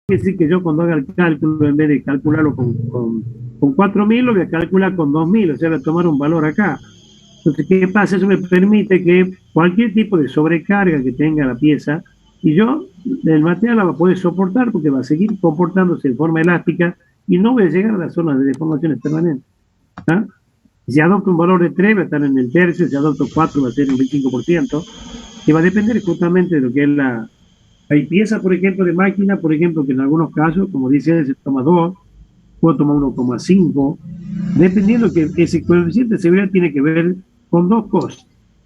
quiere decir que yo cuando haga el cálculo, en vez de calcularlo con 4.000, lo voy a calcular con 2.000, o sea, voy a tomar un valor acá. Entonces, ¿qué pasa? Eso me permite que cualquier tipo de sobrecarga que tenga la pieza, y yo, el material la va a poder soportar porque va a seguir comportándose de forma elástica y no voy a llegar a las zonas de deformaciones permanentes. ¿Ah? Si adopto un valor de 3, va a estar en el tercio, si adopto 4, va a ser un 25%, que va a depender justamente de lo que es la... Hay piezas, por ejemplo, de máquina, por ejemplo, que en algunos casos, como dice, se toma 2, puedo tomar 1,5, dependiendo que ese coeficiente de seguridad tiene que ver con dos cosas.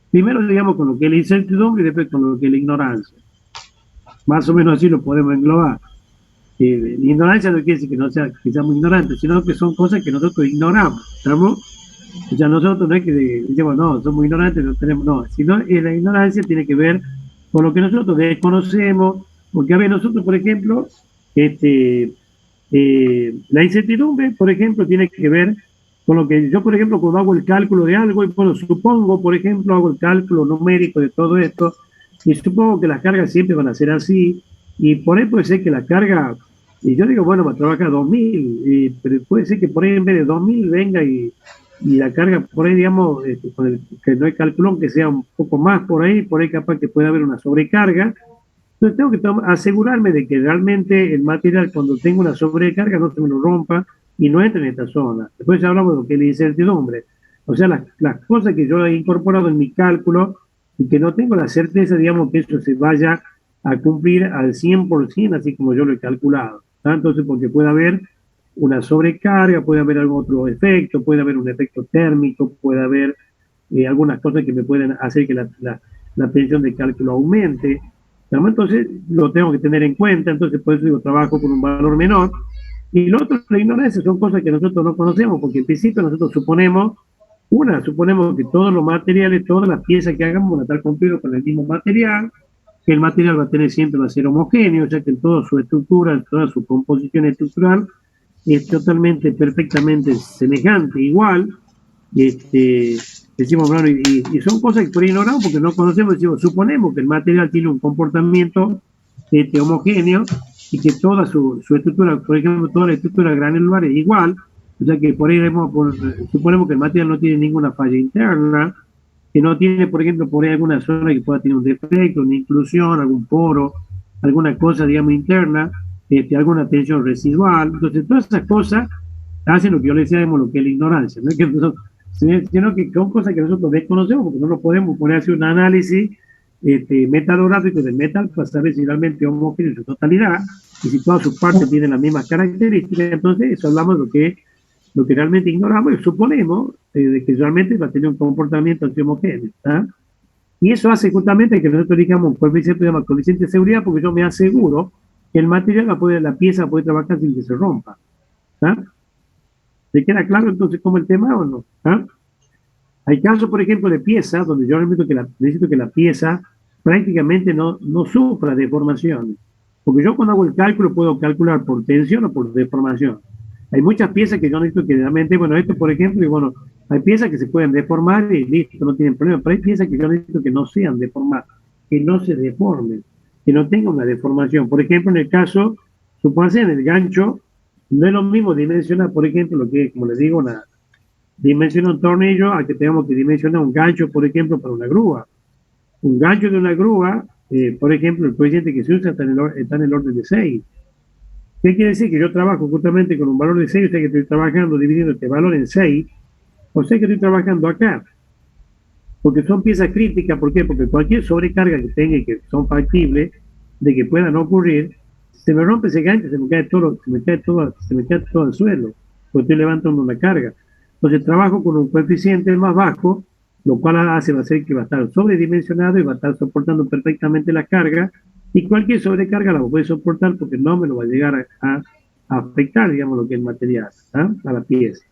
Primero, digamos, con lo que es la incertidumbre y después con lo que es la ignorancia. Más o menos así lo podemos englobar. La ignorancia no quiere decir que no sea, que seamos ignorantes, sino que son cosas que nosotros ignoramos. ¿Estamos? O sea, nosotros no es que digamos, no, somos ignorantes, no tenemos, no, sino la ignorancia tiene que ver con lo que nosotros desconocemos, porque a ver, nosotros, por ejemplo, la incertidumbre, por ejemplo, tiene que ver con lo que yo, por ejemplo, cuando hago el cálculo de algo, y bueno, supongo, por ejemplo, hago el cálculo numérico de todo esto, y supongo que las cargas siempre van a ser así, y por ahí puede ser que la carga, y yo digo, bueno, va a trabajar 2.000, pero puede ser que por ahí en vez de 2.000 venga y la carga por ahí, digamos, que no hay cálculo, que sea un poco más por ahí capaz que pueda haber una sobrecarga. Entonces tengo que asegurarme de que realmente el material, cuando tenga una sobrecarga, no se me lo rompa y no entre en esta zona. Después hablamos de lo que es la incertidumbre. O sea, las cosas que yo he incorporado en mi cálculo y que no tengo la certeza, digamos, que eso se vaya a cumplir al 100%, así como yo lo he calculado. ¿Tá? Entonces, porque puede haber una sobrecarga, puede haber algún otro efecto, puede haber un efecto térmico, puede haber algunas cosas que me pueden hacer que la tensión de cálculo aumente. Entonces lo tengo que tener en cuenta, entonces por eso digo, trabajo con un valor menor. Y lo otro, la ignorancia, son cosas que nosotros no conocemos, porque en principio nosotros suponemos que todos los materiales, todas las piezas que hagamos van a estar construidos con el mismo material, que el material va a tener siempre, va a ser homogéneo, ya que en toda su estructura, en toda su composición estructural, es totalmente, perfectamente semejante, igual. Decimos, bueno, y son cosas que por ahí ignoramos porque no conocemos, decimos, suponemos que el material tiene un comportamiento homogéneo y que toda su estructura, por ejemplo, toda la estructura granular es igual, o sea que por ahí suponemos que el material no tiene ninguna falla interna, que no tiene, por ejemplo, por ahí alguna zona que pueda tener un defecto, una inclusión, algún poro, alguna cosa, digamos, interna, alguna tensión residual. Entonces, todas esas cosas hacen lo que yo le decía, lo que es la ignorancia, ¿no? Sino que son cosas que nosotros desconocemos porque no nos podemos poner a hacer un análisis metalográfico del metal para saber si realmente es homogéneo en su totalidad y si todas sus partes tienen las mismas características. Entonces, eso hablamos de lo que realmente ignoramos y suponemos de que realmente va a tener un comportamiento así homogéneo. ¿Ah? Y eso hace justamente que nosotros digamos un coeficiente, coeficiente de seguridad, porque yo me aseguro que el material, la pieza puede trabajar sin que se rompa. ¿Ah? ¿Te queda claro entonces cómo el tema o no? ¿Ah? Hay casos, por ejemplo, de piezas donde yo necesito que la pieza prácticamente no sufra deformaciones. Porque yo cuando hago el cálculo puedo calcular por tensión o por deformación. Hay muchas piezas que yo necesito que realmente, bueno, esto por ejemplo, y bueno, hay piezas que se pueden deformar y listo, no tienen problema, pero hay piezas que yo necesito que no sean deformadas, que no se deformen, que no tengan una deformación. Por ejemplo, en el caso, supóngase en el gancho, no es lo mismo dimensionar, por ejemplo, lo que es, como les digo, dimensionar un tornillo a que tengamos que dimensionar un gancho, por ejemplo, para una grúa. Un gancho de una grúa, por ejemplo, el coeficiente que se usa está en el orden de 6. ¿Qué quiere decir? Que yo trabajo justamente con un valor de 6, o sea que estoy trabajando dividiendo este valor en 6, o sea que estoy trabajando acá. Porque son piezas críticas, ¿por qué? Porque cualquier sobrecarga que tenga y que son factibles de que puedan ocurrir, se me rompe ese gancho, se me cae todo al suelo, porque estoy levantando una carga. Entonces trabajo con un coeficiente más bajo, lo cual va a hacer que va a estar sobredimensionado y va a estar soportando perfectamente la carga, y cualquier sobrecarga la voy a soportar porque no me lo va a llegar a afectar, digamos, lo que es el material, ¿ah? A la pieza.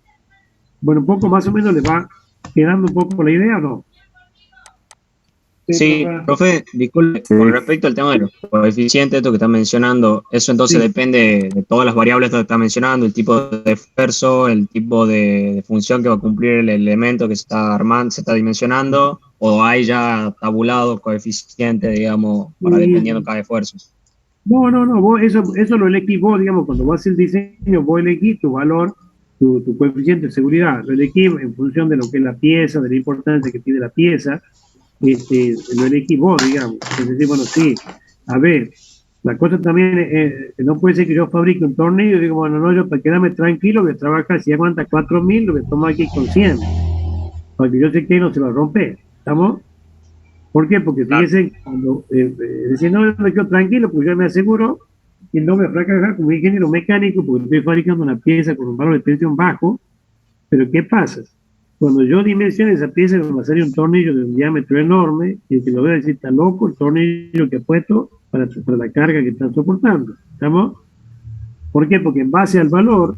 Bueno, un poco más o menos le va quedando un poco la idea, ¿no? Sí, profe, disculpe, con respecto al tema de los coeficientes, esto que está mencionando, eso entonces depende de todas las variables que está mencionando, el tipo de esfuerzo, el tipo de función que va a cumplir el elemento que se está armando, se está dimensionando, o hay ya tabulado coeficiente, digamos, para dependiendo cada esfuerzo. No, eso lo elegís vos, digamos, cuando vos haces el diseño, vos elegís tu valor, tu coeficiente de seguridad, lo elegís en función de lo que es la pieza, de la importancia que tiene la pieza, lo elegís vos, digamos. Es decir, bueno, sí, a ver, la cosa también no puede ser que yo fabrique un tornillo y digo, bueno, no, yo para quedarme tranquilo voy a trabajar, si aguanta 4.000, lo voy a tomar aquí con 100, porque yo sé que no se va a romper, ¿estamos? ¿Por qué? Porque Claro. fíjense, cuando decía, no, me quedo tranquilo, pues yo me aseguro que no me va a fracasar como ingeniero mecánico, porque estoy fabricando una pieza con un valor de tensión bajo, pero ¿qué pasa? Cuando yo dimensione esa pieza, me va a salir un tornillo de un diámetro enorme, y que lo voy a decir, está loco el tornillo que he puesto para la carga que están soportando. ¿Estamos? ¿Por qué? Porque en base al valor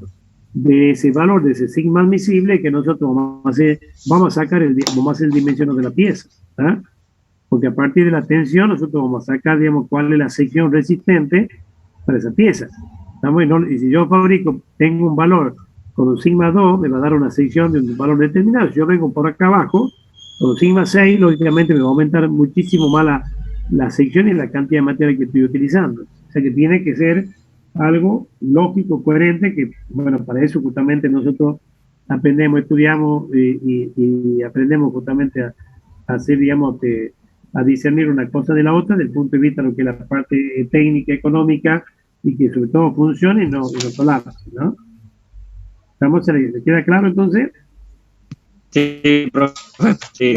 de ese sigma admisible, que nosotros vamos a sacar vamos a hacer el dimensionado de la pieza. ¿Ah? Porque a partir de la tensión nosotros vamos a sacar, digamos, cuál es la sección resistente para esa pieza. ¿Estamos? Y si yo fabrico, tengo un valor con un sigma 2, me va a dar una sección de un valor determinado. Si yo vengo por acá abajo, con un sigma 6, lógicamente me va a aumentar muchísimo más la sección y la cantidad de material que estoy utilizando. O sea que tiene que ser algo lógico, coherente, que, bueno, para eso justamente nosotros aprendemos, estudiamos y aprendemos justamente a hacer, digamos, a discernir una cosa de la otra desde el punto de vista de lo que es la parte técnica, económica, y que sobre todo funcione y no colapse, ¿no? ¿Estamos, ¿le queda claro entonces? Sí, profe, sí.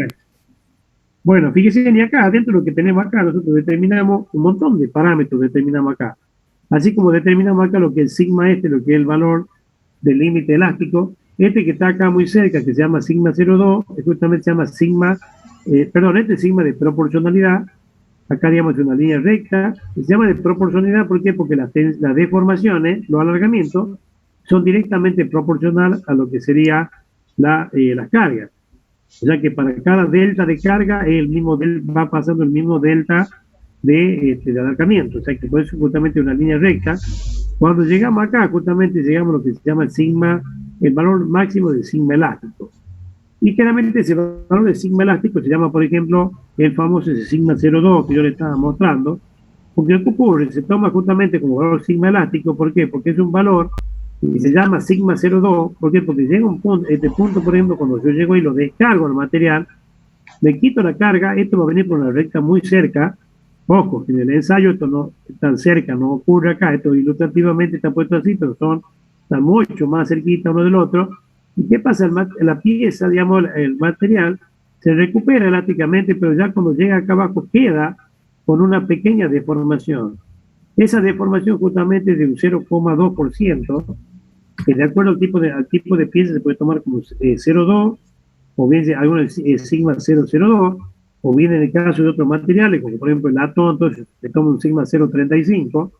Bueno, fíjese, y acá, dentro de lo que tenemos acá, nosotros determinamos un montón de parámetros, determinamos acá. Así como determinamos acá lo que es sigma lo que es el valor del límite elástico, que está acá muy cerca, que se llama sigma 0,2, justamente se llama sigma, este sigma de proporcionalidad, acá digamos una línea recta, se llama de proporcionalidad, ¿por qué? Porque las deformaciones, los alargamientos, son directamente proporcional a lo que sería las cargas. O sea que para cada delta de carga va pasando el mismo delta de alargamiento. O sea que por eso justamente una línea recta. Cuando llegamos acá, justamente llegamos a lo que se llama el valor máximo del sigma elástico. Y claramente ese valor de sigma elástico se llama, por ejemplo, el famoso ese sigma 0,2 que yo le estaba mostrando. Porque ¿qué ocurre? Se toma justamente como valor sigma elástico. ¿Por qué? Porque es un valor y se llama sigma 0,2. ¿Por qué? Porque llega un punto, por ejemplo, cuando yo llego y lo descargo al material, me quito la carga, esto va a venir por una recta muy cerca. Ojo, en el ensayo esto no tan cerca, no ocurre acá, esto ilustrativamente está puesto así, pero están mucho más cerquita uno del otro. ¿Y qué pasa? La pieza, digamos, el material se recupera elásticamente, pero ya cuando llega acá abajo queda con una pequeña deformación. Esa deformación justamente es de un 0,2%, que de acuerdo al tipo de pieza se puede tomar como 0,2, o bien algunos sigma 0,02, o bien en el caso de otros materiales, como por ejemplo el latón, entonces se toma un sigma 0,35,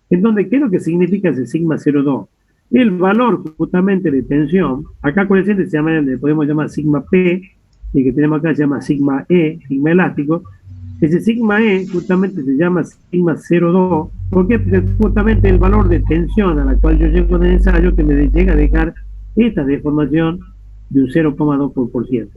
en donde, ¿qué es lo que significa ese sigma 0,2? El valor justamente de tensión, acá coeficiente se llama, le podemos llamar sigma P, y el que tenemos acá se llama sigma E, sigma elástico. Ese sigma E justamente se llama sigma 0,2. ¿Por qué? Porque justamente el valor de tensión a la cual yo llego en el ensayo que me llega a dejar esta deformación de un 0,2%.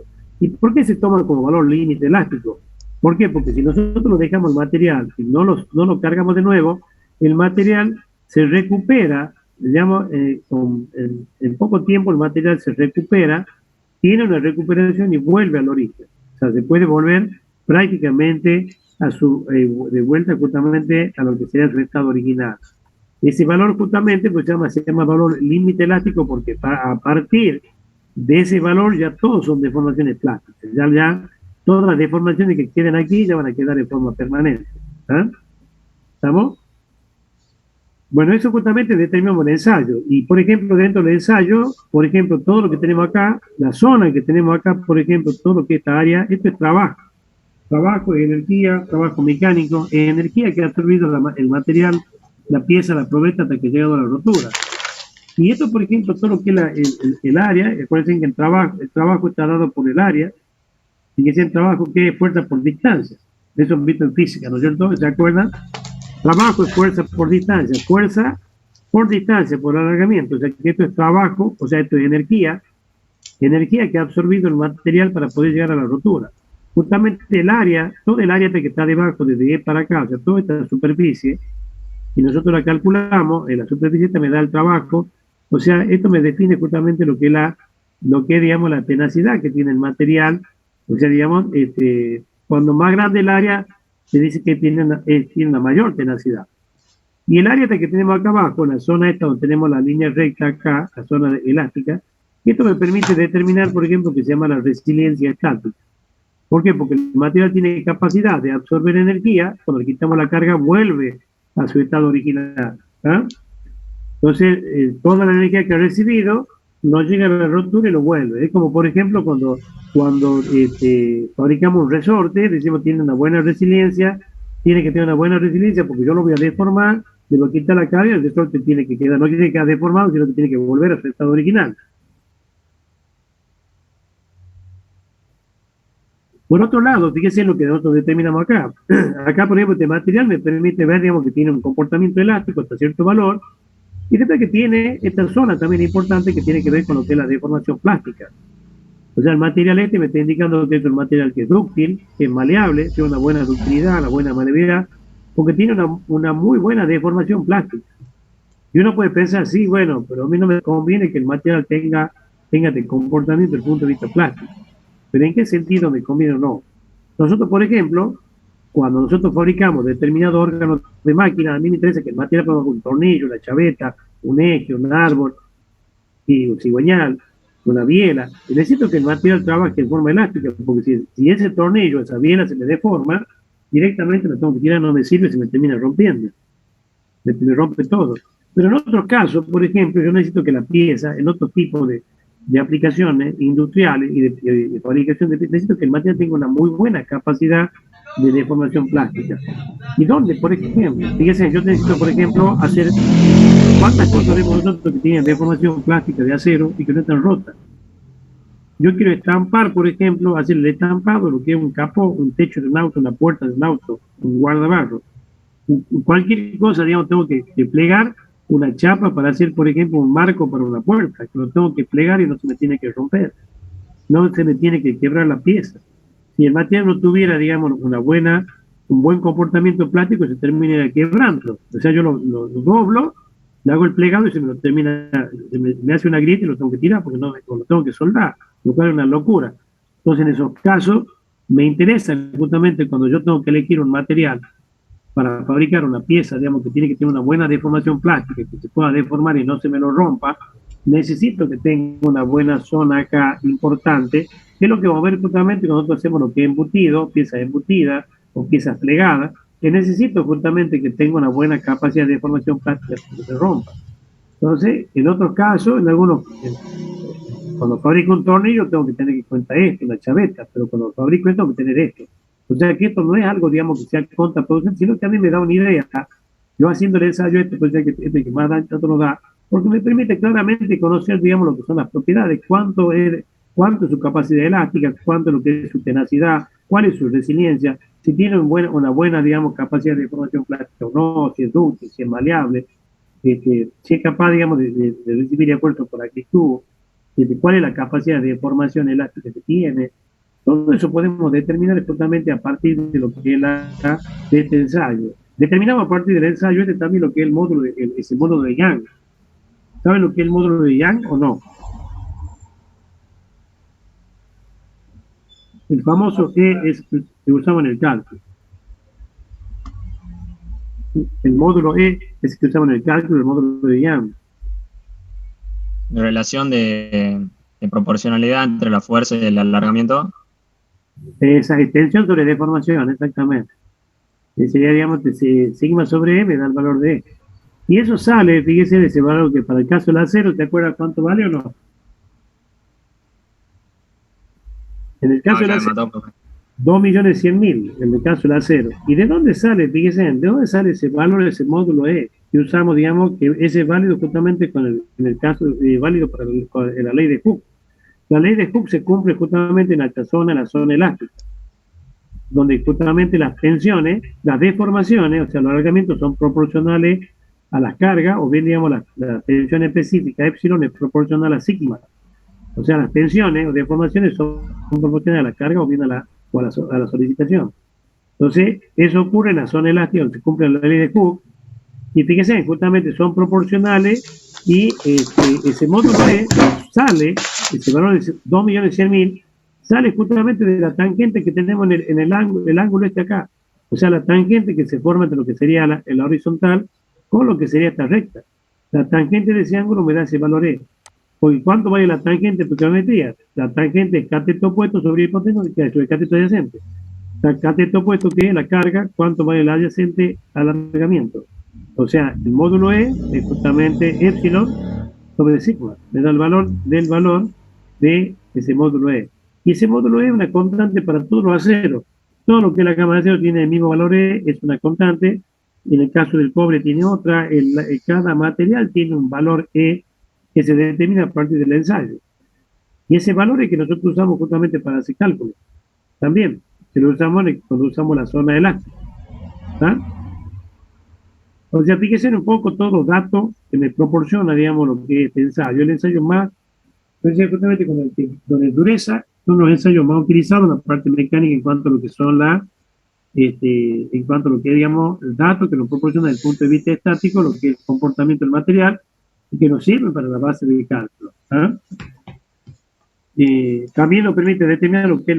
¿Y por qué se toma como valor límite elástico? ¿Por qué? Porque si nosotros dejamos el material y no lo cargamos de nuevo, el material se recupera, digamos, en poco tiempo el material se recupera, tiene una recuperación y vuelve al origen. O sea, se puede volver prácticamente de vuelta justamente a lo que sería su estado original. Ese valor justamente pues se llama valor límite elástico porque a partir de ese valor ya todos son deformaciones plásticas. Ya todas las deformaciones que queden aquí ya van a quedar de forma permanente. ¿Ah? ¿Estamos? Bueno, eso justamente determinamos el ensayo. Y, por ejemplo, dentro del ensayo, por ejemplo, todo lo que tenemos acá, la zona que tenemos acá, por ejemplo, todo lo que esta área, esto es trabajo. Trabajo, energía, trabajo mecánico, energía que ha absorbido el material, la pieza, la probeta hasta que ha llegado a la rotura. Y esto, por ejemplo, todo lo que es el área, recuerden que el trabajo está dado por el área, y ese trabajo que es fuerza por distancia. Eso es visto en física, ¿no es cierto? ¿Se acuerdan? Trabajo es fuerza por distancia, por alargamiento. O sea, que esto es trabajo, o sea, esto es energía que ha absorbido el material para poder llegar a la rotura. Justamente todo el área que está debajo, desde para acá, o sea, toda esta superficie, y nosotros la calculamos, en la superficie esta me da el trabajo, o sea, esto me define justamente lo que es, digamos, la tenacidad que tiene el material, o sea, digamos, cuando más grande el área, se dice que tiene una mayor tenacidad. Y el área que tenemos acá abajo, la zona esta donde tenemos la línea recta acá, la zona elástica, esto me permite determinar, por ejemplo, que se llama la resiliencia estática. ¿Por qué? Porque el material tiene capacidad de absorber energía, cuando le quitamos la carga vuelve a su estado original. ¿Ah? Entonces, toda la energía que ha recibido no llega a la rotura y lo vuelve. Es como, por ejemplo, cuando fabricamos un resorte, decimos tiene una buena resiliencia, tiene que tener una buena resiliencia porque yo lo voy a deformar, le voy a quitar la carga, el resorte tiene que quedar, no tiene que quedar deformado, sino que tiene que volver a su estado original. Por otro lado, fíjese lo que nosotros determinamos acá. Acá, por ejemplo, este material me permite ver, digamos, que tiene un comportamiento elástico hasta cierto valor, y después que tiene esta zona también importante que tiene que ver con lo que es la deformación plástica. O sea, el material este me está indicando que es un material que es dúctil, que es maleable, tiene una buena ductilidad, una buena maleabilidad, porque tiene una muy buena deformación plástica. Y uno puede pensar, sí, bueno, pero a mí no me conviene que el material tenga este comportamiento desde el punto de vista plástico. Pero ¿en qué sentido me conviene o no? Nosotros, por ejemplo, cuando nosotros fabricamos determinados órganos de máquina, a mí me interesa que el material ponga un tornillo, una chaveta, un eje, un árbol, y un cigüeñal, una biela. Y necesito que el material trabaje en forma elástica, porque si ese tornillo, esa biela se me deforma, directamente lo tengo que tirar, no me sirve, se me termina rompiendo. Me rompe todo. Pero en otros casos, por ejemplo, yo necesito que la pieza, en otro tipo de aplicaciones industriales y de fabricación necesito que el material tenga una muy buena capacidad de deformación plástica. ¿Y dónde? Por ejemplo, fíjense, yo necesito, por ejemplo, hacer cuántas cosas vemos nosotros que tienen deformación plástica de acero y que no están rotas. Yo quiero estampar, por ejemplo, hacer el estampado, lo que es un capó, un techo de un auto, una puerta de un auto, un guardabarro. Cualquier cosa, digamos, tengo que plegar una chapa para hacer, por ejemplo, un marco para una puerta, que lo tengo que plegar y no se me tiene que romper, no se me tiene que quebrar la pieza. Si el material no tuviera, digamos, un buen comportamiento plástico, se termina quebrando. O sea, yo lo doblo, le hago el plegado y se me lo termina, me hace una grieta y lo tengo que tirar porque no lo tengo que soldar, lo cual es una locura. Entonces, en esos casos, me interesa justamente cuando yo tengo que elegir un material para fabricar una pieza, digamos, que tiene que tener una buena deformación plástica, que se pueda deformar y no se me lo rompa, necesito que tenga una buena zona acá importante, que es lo que vamos a ver justamente cuando nosotros hacemos lo que es embutido, piezas embutidas o piezas plegadas, que necesito justamente que tenga una buena capacidad de deformación plástica para que no se rompa. Entonces, en otros casos, cuando fabrico un tornillo tengo que tener en cuenta esto, una chaveta, pero cuando fabrico esto tengo que tener esto. O sea que esto no es algo, digamos, que sea contraproducente, sino que a mí me da una idea. Yo haciendo el ensayo pues que más daño nos da, porque me permite claramente conocer, digamos, lo que son las propiedades, cuánto es su capacidad elástica, cuánto es lo que es su tenacidad, cuál es su resiliencia, si tiene una buena, digamos, capacidad de deformación plástica o no, si es dúctil, si es maleable, si es capaz, digamos, de recibir esfuerzos por actitud, cuál es la capacidad de deformación elástica que tiene. Todo eso podemos determinar totalmente a partir de lo que es de este ensayo. Determinamos a partir del ensayo también lo que es el módulo ese módulo de Young. ¿Saben lo que es el módulo de Young o no? El famoso E que usamos en el cálculo. El módulo E es que usamos en el cálculo, el módulo de Young. Relación de proporcionalidad entre la fuerza y el alargamiento. Esa extensión sobre deformación, exactamente. Sería, digamos, sigma sobre E me da el valor de E. Y eso sale, fíjese, de ese valor que para el caso del acero, ¿te acuerdas cuánto vale o no? En el caso del acero, 2.100.000, en el caso del acero. ¿Y de dónde sale? Fíjese, ¿de dónde sale ese valor, ese módulo E? Que usamos, digamos, que ese es válido justamente en el caso, válido para la ley de Hooke. La ley de Hooke se cumple justamente en la zona elástica, donde justamente las tensiones, las deformaciones, o sea, los alargamientos son proporcionales a las cargas, o bien, digamos, la tensión específica epsilon es proporcional a sigma. O sea, las tensiones o deformaciones son proporcionales a la carga o bien a la solicitación. Entonces, eso ocurre en la zona elástica, donde se cumple la ley de Hooke, Y fíjense, justamente son proporcionales y ese módulo E sale, ese valor de 2.100.000, sale justamente de la tangente que tenemos en el ángulo este acá. O sea, la tangente que se forma entre lo que sería la horizontal con lo que sería esta recta. La tangente de ese ángulo me da ese valor E. Porque ¿cuánto vale la tangente por geometría? La tangente es cateto opuesto sobre hipotenusa, que es el cateto adyacente. La cateto opuesto, que es la carga, ¿cuánto vale el adyacente al alargamiento? O sea, el módulo E es justamente epsilon sobre sigma. Me da el valor del valor de ese módulo E. Y ese módulo E es una constante para todos los aceros. Todo lo que la gama de acero tiene el mismo valor E es una constante. En el caso del cobre tiene otra. Cada material tiene un valor E que se determina a partir del ensayo. Y ese valor es que nosotros usamos justamente para hacer cálculos. También, que lo usamos cuando usamos la zona elástica. ¿Está? O sea, fíjense un poco todos los datos que me proporciona, digamos, lo que es el ensayo. El ensayo más, justamente con el dureza, son los ensayos más utilizados en la parte mecánica en cuanto a lo que son en cuanto a lo que es, digamos, el dato que nos proporciona desde el punto de vista estático, lo que es el comportamiento del material, y que nos sirve para la base de cálculo. ¿Ah? También nos permite determinar lo que es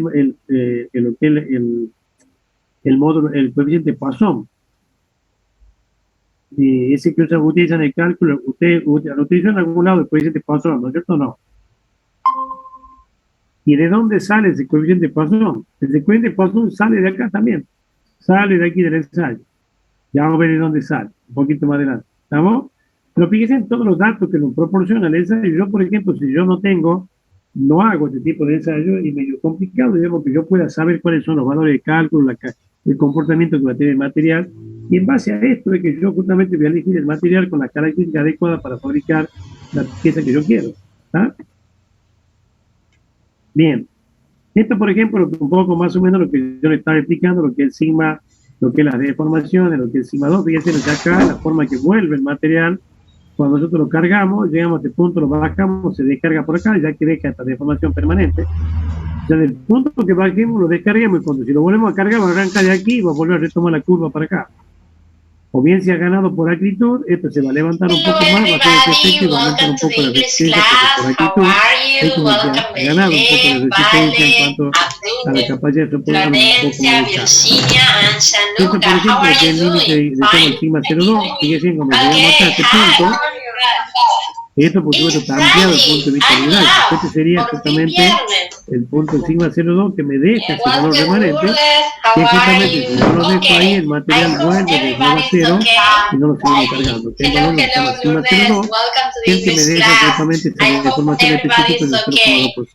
el módulo, el coeficiente Poisson. Ese que se utiliza en el cálculo, usted lo utiliza en algún lado el coeficiente Poisson, ¿no es cierto? No. ¿Y de dónde sale ese coeficiente Poisson? Ese coeficiente Poisson sale de acá también. Sale de aquí del ensayo. Ya vamos a ver de dónde sale, un poquito más adelante. ¿Estamos? Pero fíjense en todos los datos que nos proporciona el ensayo. Yo, por ejemplo, si yo no hago este tipo de ensayo, y medio complicado, digamos, que yo pueda saber cuáles son los valores de cálculo, el comportamiento que va a tener el material, y en base a esto es que yo justamente voy a elegir el material con la característica adecuada para fabricar la pieza que yo quiero. ¿Está? Bien. Esto, por ejemplo, un poco más o menos lo que yo le estaba explicando, lo que es sigma, lo que es las deformaciones, lo que es sigma 2, fíjense acá, la forma que vuelve el material, cuando nosotros lo cargamos, llegamos a este punto, lo bajamos, se descarga por acá, ya que deja esta deformación permanente. O sea, del punto que bajemos, lo descargamos, y cuando si lo volvemos a cargar, arranca de aquí y va a volver a retomar la curva para acá. O bien si ha ganado por acritud, esto se va a levantar un poco más, va a hacer este efecto y va a aumentar un poco la resistencia, porque por acritud es como que ha ganado un poco de resistencia en cuanto a la capacidad de soportar un poco más de carga. Esto, por ejemplo, que es el límite de el sigma 0,2, fíjense como llegamos hasta este punto. Esto, por supuesto, está ampliado desde el punto de vista lineal. Este sería justamente el punto sigma 0,2 que me deja ese valor remanente, que justamente si yo lo dejo ahí, el material vuelve de 0 a 0 y no lo seguimos cargando. Que el valor de sigma 0,2 es el que me deja justamente esa deformación específica del 0,2%.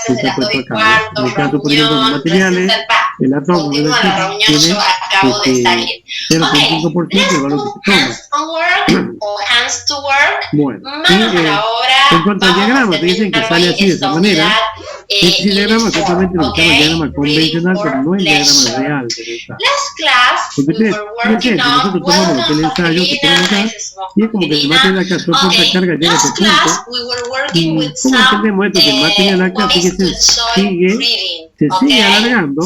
Eso puesto acá. En el caso, por ejemplo, de los materiales, el átomo tiene 0,5% del valor que se toma. Bueno, en cuanto al diagrama, dicen que sale así de esa manera. Este diagrama justamente lo que se llama el diagrama convencional, pero no el diagrama real del ensayo. Porque ustedes, fíjense, si nosotros tomamos lo que es el ensayo que tenemos acá, y es como que el material acá soporta carga, llega a este punto, y ¿cómo entendemos esto? Que el material acá, fíjense, se sigue alargando,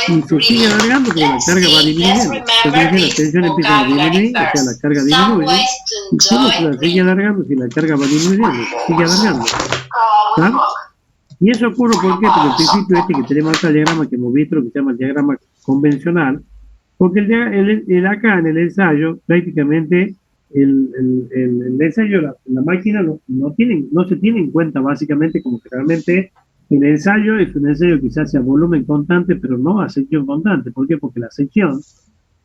y se sigue alargando porque la carga va disminuyendo. Entonces la tensión empieza a disminuir, o sea, la carga disminuye. ¿Y cómo se la sigue alargando si la carga va disminuyendo? Sigue alargando. ¿Está? Y eso ocurre ¿por qué? Porque el principio este que tenemos acá, el diagrama que hemos visto, que se llama el diagrama convencional, porque acá en el ensayo, prácticamente, el ensayo, la máquina no se tiene en cuenta básicamente como que realmente el ensayo es un ensayo que se hace a volumen constante, pero no a sección constante. ¿Por qué? Porque la sección,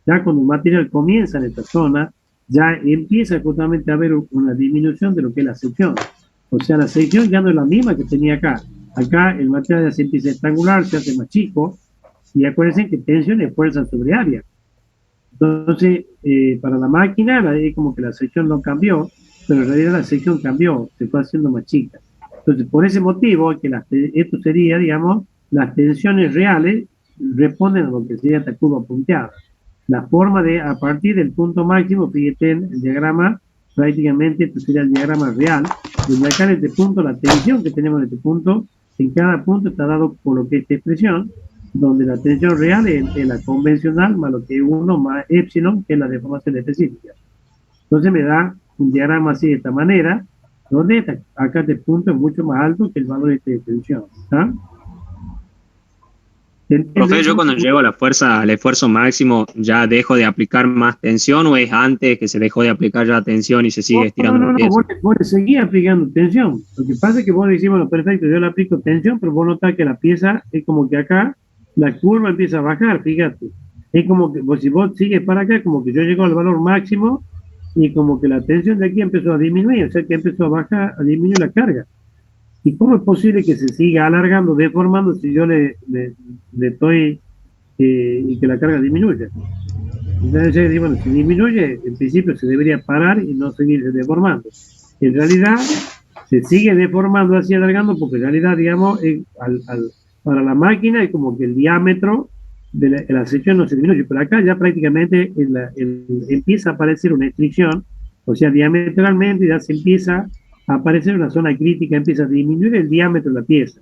ya cuando un material comienza en esta zona, ya empieza justamente a haber una disminución de lo que es la sección. O sea, la sección ya no es la misma que tenía acá. Acá el material ya se empieza a estrangular, se hace más chico, y acuérdense que tensión es fuerza sobre área. Entonces, para la máquina, es como que la sección no cambió, pero en realidad la sección cambió, se fue haciendo más chica. Entonces, por ese motivo, que esto sería, digamos, las tensiones reales responden a lo que sería esta curva punteada. La forma de, a partir del punto máximo, fíjate en el diagrama, prácticamente esto sería el diagrama real, donde acá en este punto, la tensión que tenemos en este punto, en cada punto está dado por lo que es esta expresión, donde la tensión real es la convencional más lo que es 1 más epsilon, que es la deformación específica. Entonces me da un diagrama así de esta manera, donde acá este punto es mucho más alto que el valor de tensión. ¿Está? Profe, yo cuando llego a la fuerza, al esfuerzo máximo, ¿ya dejo de aplicar más tensión o es antes que se dejó de aplicar ya tensión y se sigue estirando la pieza? Vos le seguís aplicando tensión. Lo que pasa es que vos decís, bueno, perfecto, yo le aplico tensión, pero vos notás que la pieza es como que acá la curva empieza a bajar, fíjate. Es como que si vos sigues para acá, como que yo llego al valor máximo y como que la tensión de aquí empezó a disminuir, o sea que empezó a bajar, a disminuir la carga. ¿Y cómo es posible que se siga alargando, deformando si yo le estoy y que la carga disminuya? Entonces, bueno, si disminuye, en principio se debería parar y no seguir deformando. En realidad, se sigue deformando así, alargando, porque en realidad, digamos, para la máquina es como que el diámetro de la sección no se disminuye, pero acá ya prácticamente empieza a aparecer una restricción, o sea, diametralmente ya se empieza a aparecer una zona crítica, empieza a disminuir el diámetro de la pieza.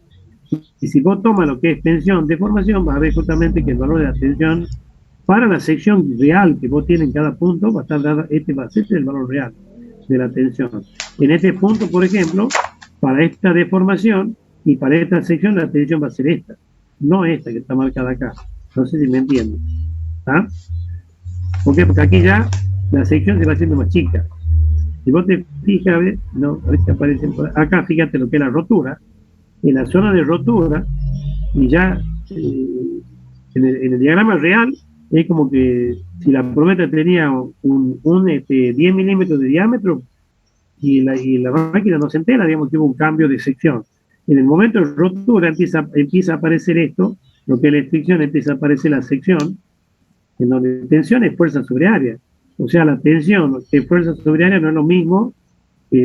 Y si vos tomas lo que es tensión, deformación, vas a ver justamente que el valor de la tensión para la sección real que vos tienes en cada punto, va a estar dada, va a ser el valor real de la tensión. En este punto, por ejemplo, para esta deformación y para esta sección, la tensión va a ser esta, no esta que está marcada acá. No sé si me entienden. ¿Ah? ¿Por qué? Porque aquí ya la sección se va haciendo más chica. Si vos te fijas, a ver si aparecen acá, fíjate lo que es la rotura. En la zona de rotura, y ya en el diagrama real, es como que si la probeta tenía 10 milímetros de diámetro y la máquina no se entera, digamos que hubo un cambio de sección. En el momento de rotura empieza a aparecer esto, lo que es la restricción, empieza a aparecer la sección, en donde tensión es fuerza sobre área. O sea, la tensión que fuerza sobre área no es lo mismo, no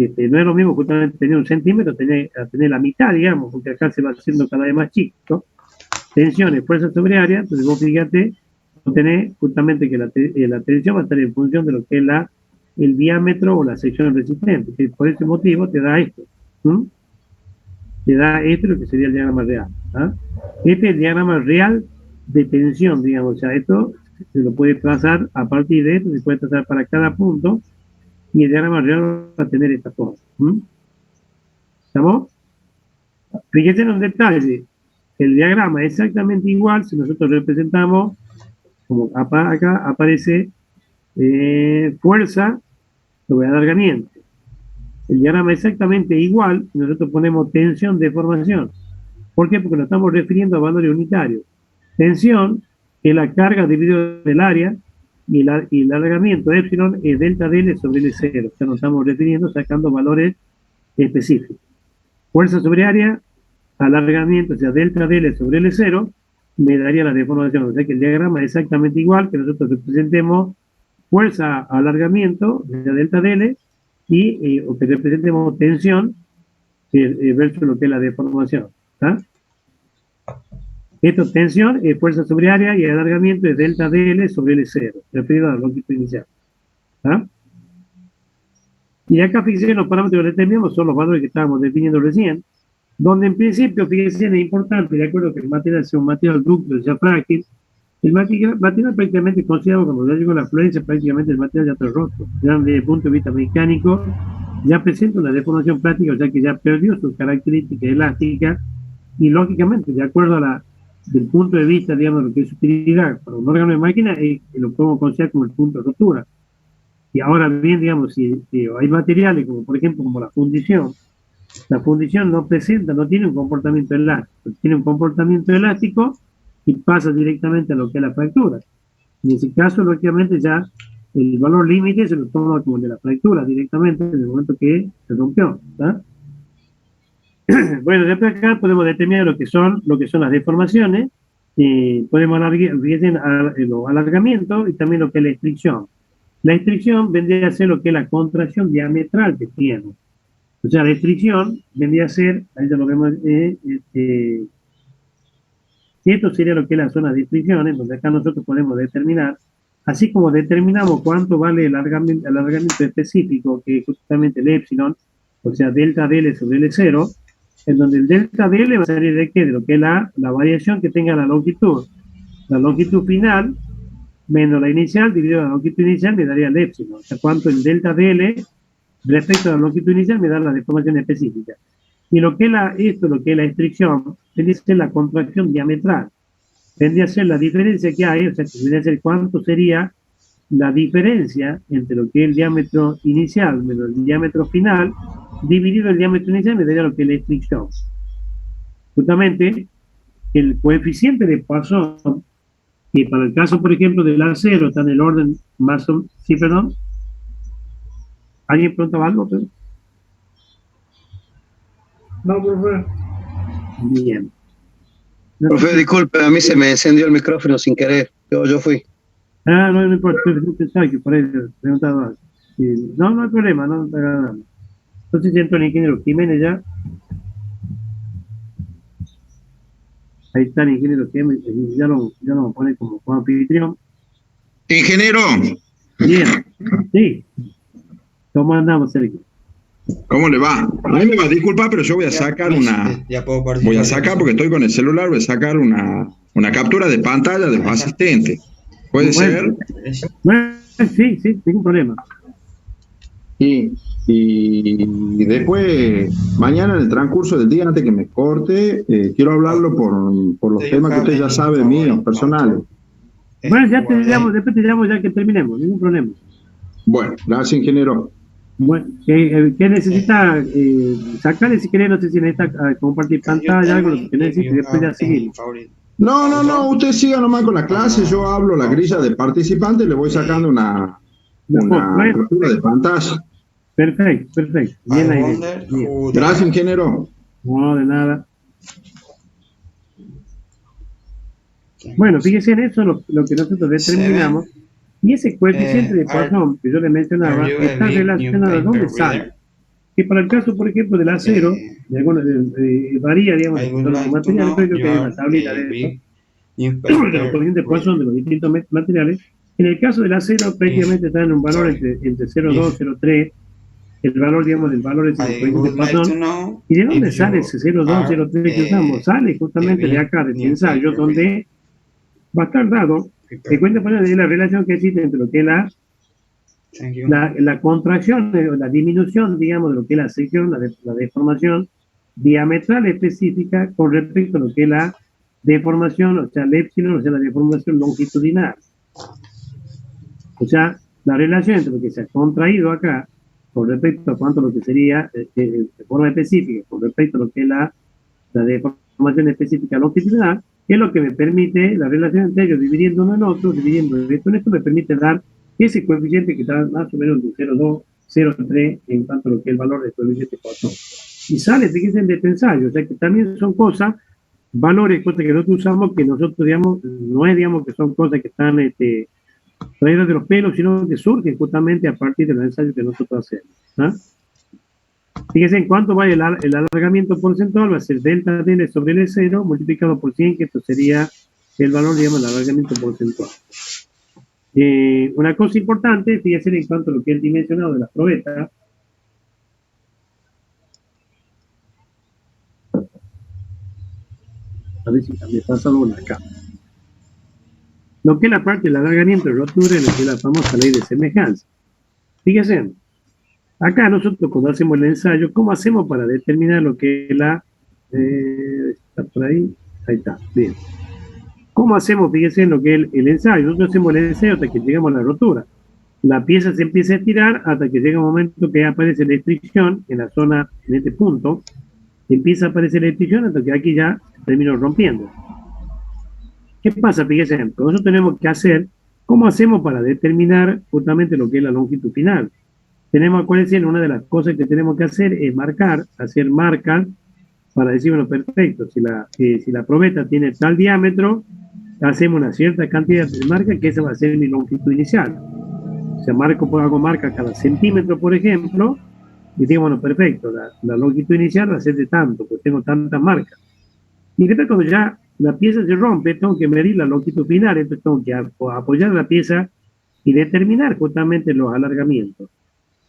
es lo mismo justamente tener 1 centímetro, tener la mitad, digamos, porque acá se va haciendo cada vez más chico. Tensiones, fuerza sobre área, entonces vos fíjate, tenés justamente que la tensión va a estar en función de lo que es el diámetro o la sección resistente, que por ese motivo te da esto. Te da esto, lo que sería el diagrama real. ¿Ah? Este es el diagrama real de tensión, digamos, o sea, esto se lo puede trazar a partir de esto, se puede trazar para cada punto, y el diagrama real va a tener esta forma. ¿Estamos? Fíjense en un detalle, el diagrama es exactamente igual si nosotros representamos, como acá aparece fuerza sobre alargamiento. El diagrama es exactamente igual si nosotros ponemos tensión, deformación. ¿Por qué? Porque nos estamos refiriendo a valores unitarios. Tensión es la carga dividido del área y el alargamiento epsilon es delta dl sobre L0. O sea, nos estamos refiriendo sacando valores específicos. Fuerza sobre área, alargamiento, o sea, delta dl sobre L0, me daría la deformación. O sea que el diagrama es exactamente igual que nosotros representemos fuerza, alargamiento, o sea, delta dl, o que representemos tensión versus lo que es la deformación. ¿Tá? Esto es tensión, es fuerza sobre área, y el alargamiento es delta dl sobre L0, referido a la longitud inicial. ¿Tá? Y acá, fíjense, los parámetros que determinamos son los valores que estábamos definiendo recién, donde en principio, fíjense, es importante, de acuerdo que el material sea un material dúctil, sea frágil, el material prácticamente considerado, cuando ya llegó la fluencia, prácticamente el material ya está roto. Ya desde el punto de vista mecánico, ya presenta una deformación práctica, o sea que ya perdió su característica elástica, y lógicamente, de acuerdo del punto de vista, digamos, de lo que es utilidad para un órgano de máquina, lo podemos considerar como el punto de rotura. Y ahora bien, digamos, si hay materiales, como por ejemplo, como la fundición no tiene un comportamiento elástico, tiene un comportamiento elástico y pasa directamente a lo que es la fractura. En ese caso, lógicamente, ya el valor límite se lo toma como el de la fractura directamente en el momento que se rompió. ¿Tá? Bueno, después acá podemos determinar lo que son las deformaciones, podemos alargar los alargamientos y también lo que es la restricción. La restricción vendría a ser lo que es la contracción diametral que tiene. O sea, la restricción vendría a ser, ahí ya lo vemos, esto sería lo que es la zona de restricciones, donde acá nosotros podemos determinar, así como determinamos cuánto vale el alargamiento específico, que es justamente el epsilon, o sea, delta dl sobre L0, en donde el delta de L va a salir de qué, de lo que es la variación que tenga la longitud final menos la inicial dividido la longitud inicial me daría el épsilon, o sea, cuánto el delta de L respecto a la longitud inicial me da la deformación específica. Y lo que es lo que es la estricción, tendría a ser la contracción diametral, tendría a ser la diferencia que hay, o sea, tendría a ser cuánto sería la diferencia entre lo que es el diámetro inicial menos el diámetro final, dividido el diámetro inicial me daría lo que es la estricción. Justamente, el coeficiente de Poisson, que para el caso, por ejemplo, del acero está en el orden más o menos, sí, perdón. ¿Alguien preguntaba algo? Pero? No, profe. Bien. Profe, disculpe, a mí se me encendió el micrófono sin querer. Yo fui. Ah, no importa, yo pensaba que por ahí preguntaba algo. No, no hay problema, no está agradable. Entonces siento el ingeniero Jiménez ya. Ahí está el ingeniero Jiménez, ya lo pone como anfitrión. Ingeniero. Bien, sí. ¿Cómo andamos, Sergio? ¿Cómo le va? A mí me va a disculpar, pero yo voy a sacar porque estoy con el celular, voy a sacar una captura de pantalla de los asistentes. ¿Puede ser? Bueno, sí, ningún problema. Y después, mañana en el transcurso del día, antes que me corte, quiero hablarlo por los temas que usted ya sabe míos, personales. Bueno, después te llamo ya que terminemos, ningún problema. Bueno, gracias, ingeniero. Bueno, ¿qué necesita sacarle si quiere? No sé si necesita compartir pantalla, algo lo que necesite, después ya seguimos. No, usted siga nomás con la clase, yo hablo la grilla de participantes y le voy sacando una captura de pantalla. Perfecto. Bien ahí. Gracias, ingeniero. No, de nada. Bueno, fíjese en eso lo que nosotros determinamos. Y ese coeficiente de Poisson que yo le mencionaba está relacionado a dónde sale. Que para el caso, por ejemplo, del acero, varía, digamos, en los materiales, pero creo que hay una tablita de esto. El coeficiente de Poisson de los distintos materiales. En el caso del acero, prácticamente está en un valor entre 0,2 y 0,3. El valor, digamos, del valor es el coeficiente de Poisson. ¿Y de dónde sale ese 0,2, 0,3 que usamos? Sale justamente de acá, de ensayo, donde va a estar dado el cuenta de la relación que existe entre lo que es la contracción, la disminución, digamos, de lo que es la sección, la deformación diametral específica con respecto a lo que es la deformación, o sea, el épsilon, o sea, la deformación longitudinal. O sea, la relación entre lo que se ha contraído acá con respecto a cuánto lo que sería de forma específica, con respecto a lo que es la deformación específica longitudinal, que es lo que me permite la relación entre ellos, dividiendo uno en otro, dividiendo esto en esto, me permite dar ese coeficiente que está más o menos de 0,2, 0,3 en cuanto a lo que es el valor del coeficiente Poisson. Y sale, fíjense, de este ensayo, o sea que también son cosas, valores, cosas que nosotros usamos, que nosotros, digamos, no es, digamos, que son cosas que están traídas de los pelos, sino que surgen justamente a partir de los ensayos que nosotros hacemos. ¿Ah? Fíjense en cuánto va el alargamiento porcentual, va a ser delta de L sobre L0 multiplicado por 100, que esto sería el valor, digamos, del alargamiento porcentual. Una cosa importante, fíjense en cuanto a lo que es el dimensionado de la probeta. A ver si me pasa algo acá. Lo que es la parte del alargamiento de rotura, en lo que es la famosa ley de semejanza. Fíjense. Acá nosotros cuando hacemos el ensayo, ¿cómo hacemos para determinar lo que es está por ahí? Ahí está, bien. ¿Cómo hacemos, fíjense, en lo que es el ensayo? Nosotros hacemos el ensayo hasta que llegamos a la rotura. La pieza se empieza a estirar hasta que llega un momento que aparece la estricción en la zona, en este punto. Empieza a aparecer la estricción hasta que aquí ya termino rompiendo. ¿Qué pasa? Fíjense, nosotros tenemos que hacer, ¿cómo hacemos para determinar justamente lo que es la longitud final? Tenemos, acuérdense, una de las cosas que tenemos que hacer es hacer marcas para decir, bueno, perfecto, si la probeta tiene tal diámetro, hacemos una cierta cantidad de marcas, que esa va a ser mi longitud inicial. O sea, hago marca cada centímetro, por ejemplo, y digo, bueno, perfecto, la longitud inicial va a ser de tanto, pues tengo tantas marcas. Y después cuando ya la pieza se rompe, tengo que medir la longitud final, entonces tengo que apoyar la pieza y determinar justamente los alargamientos.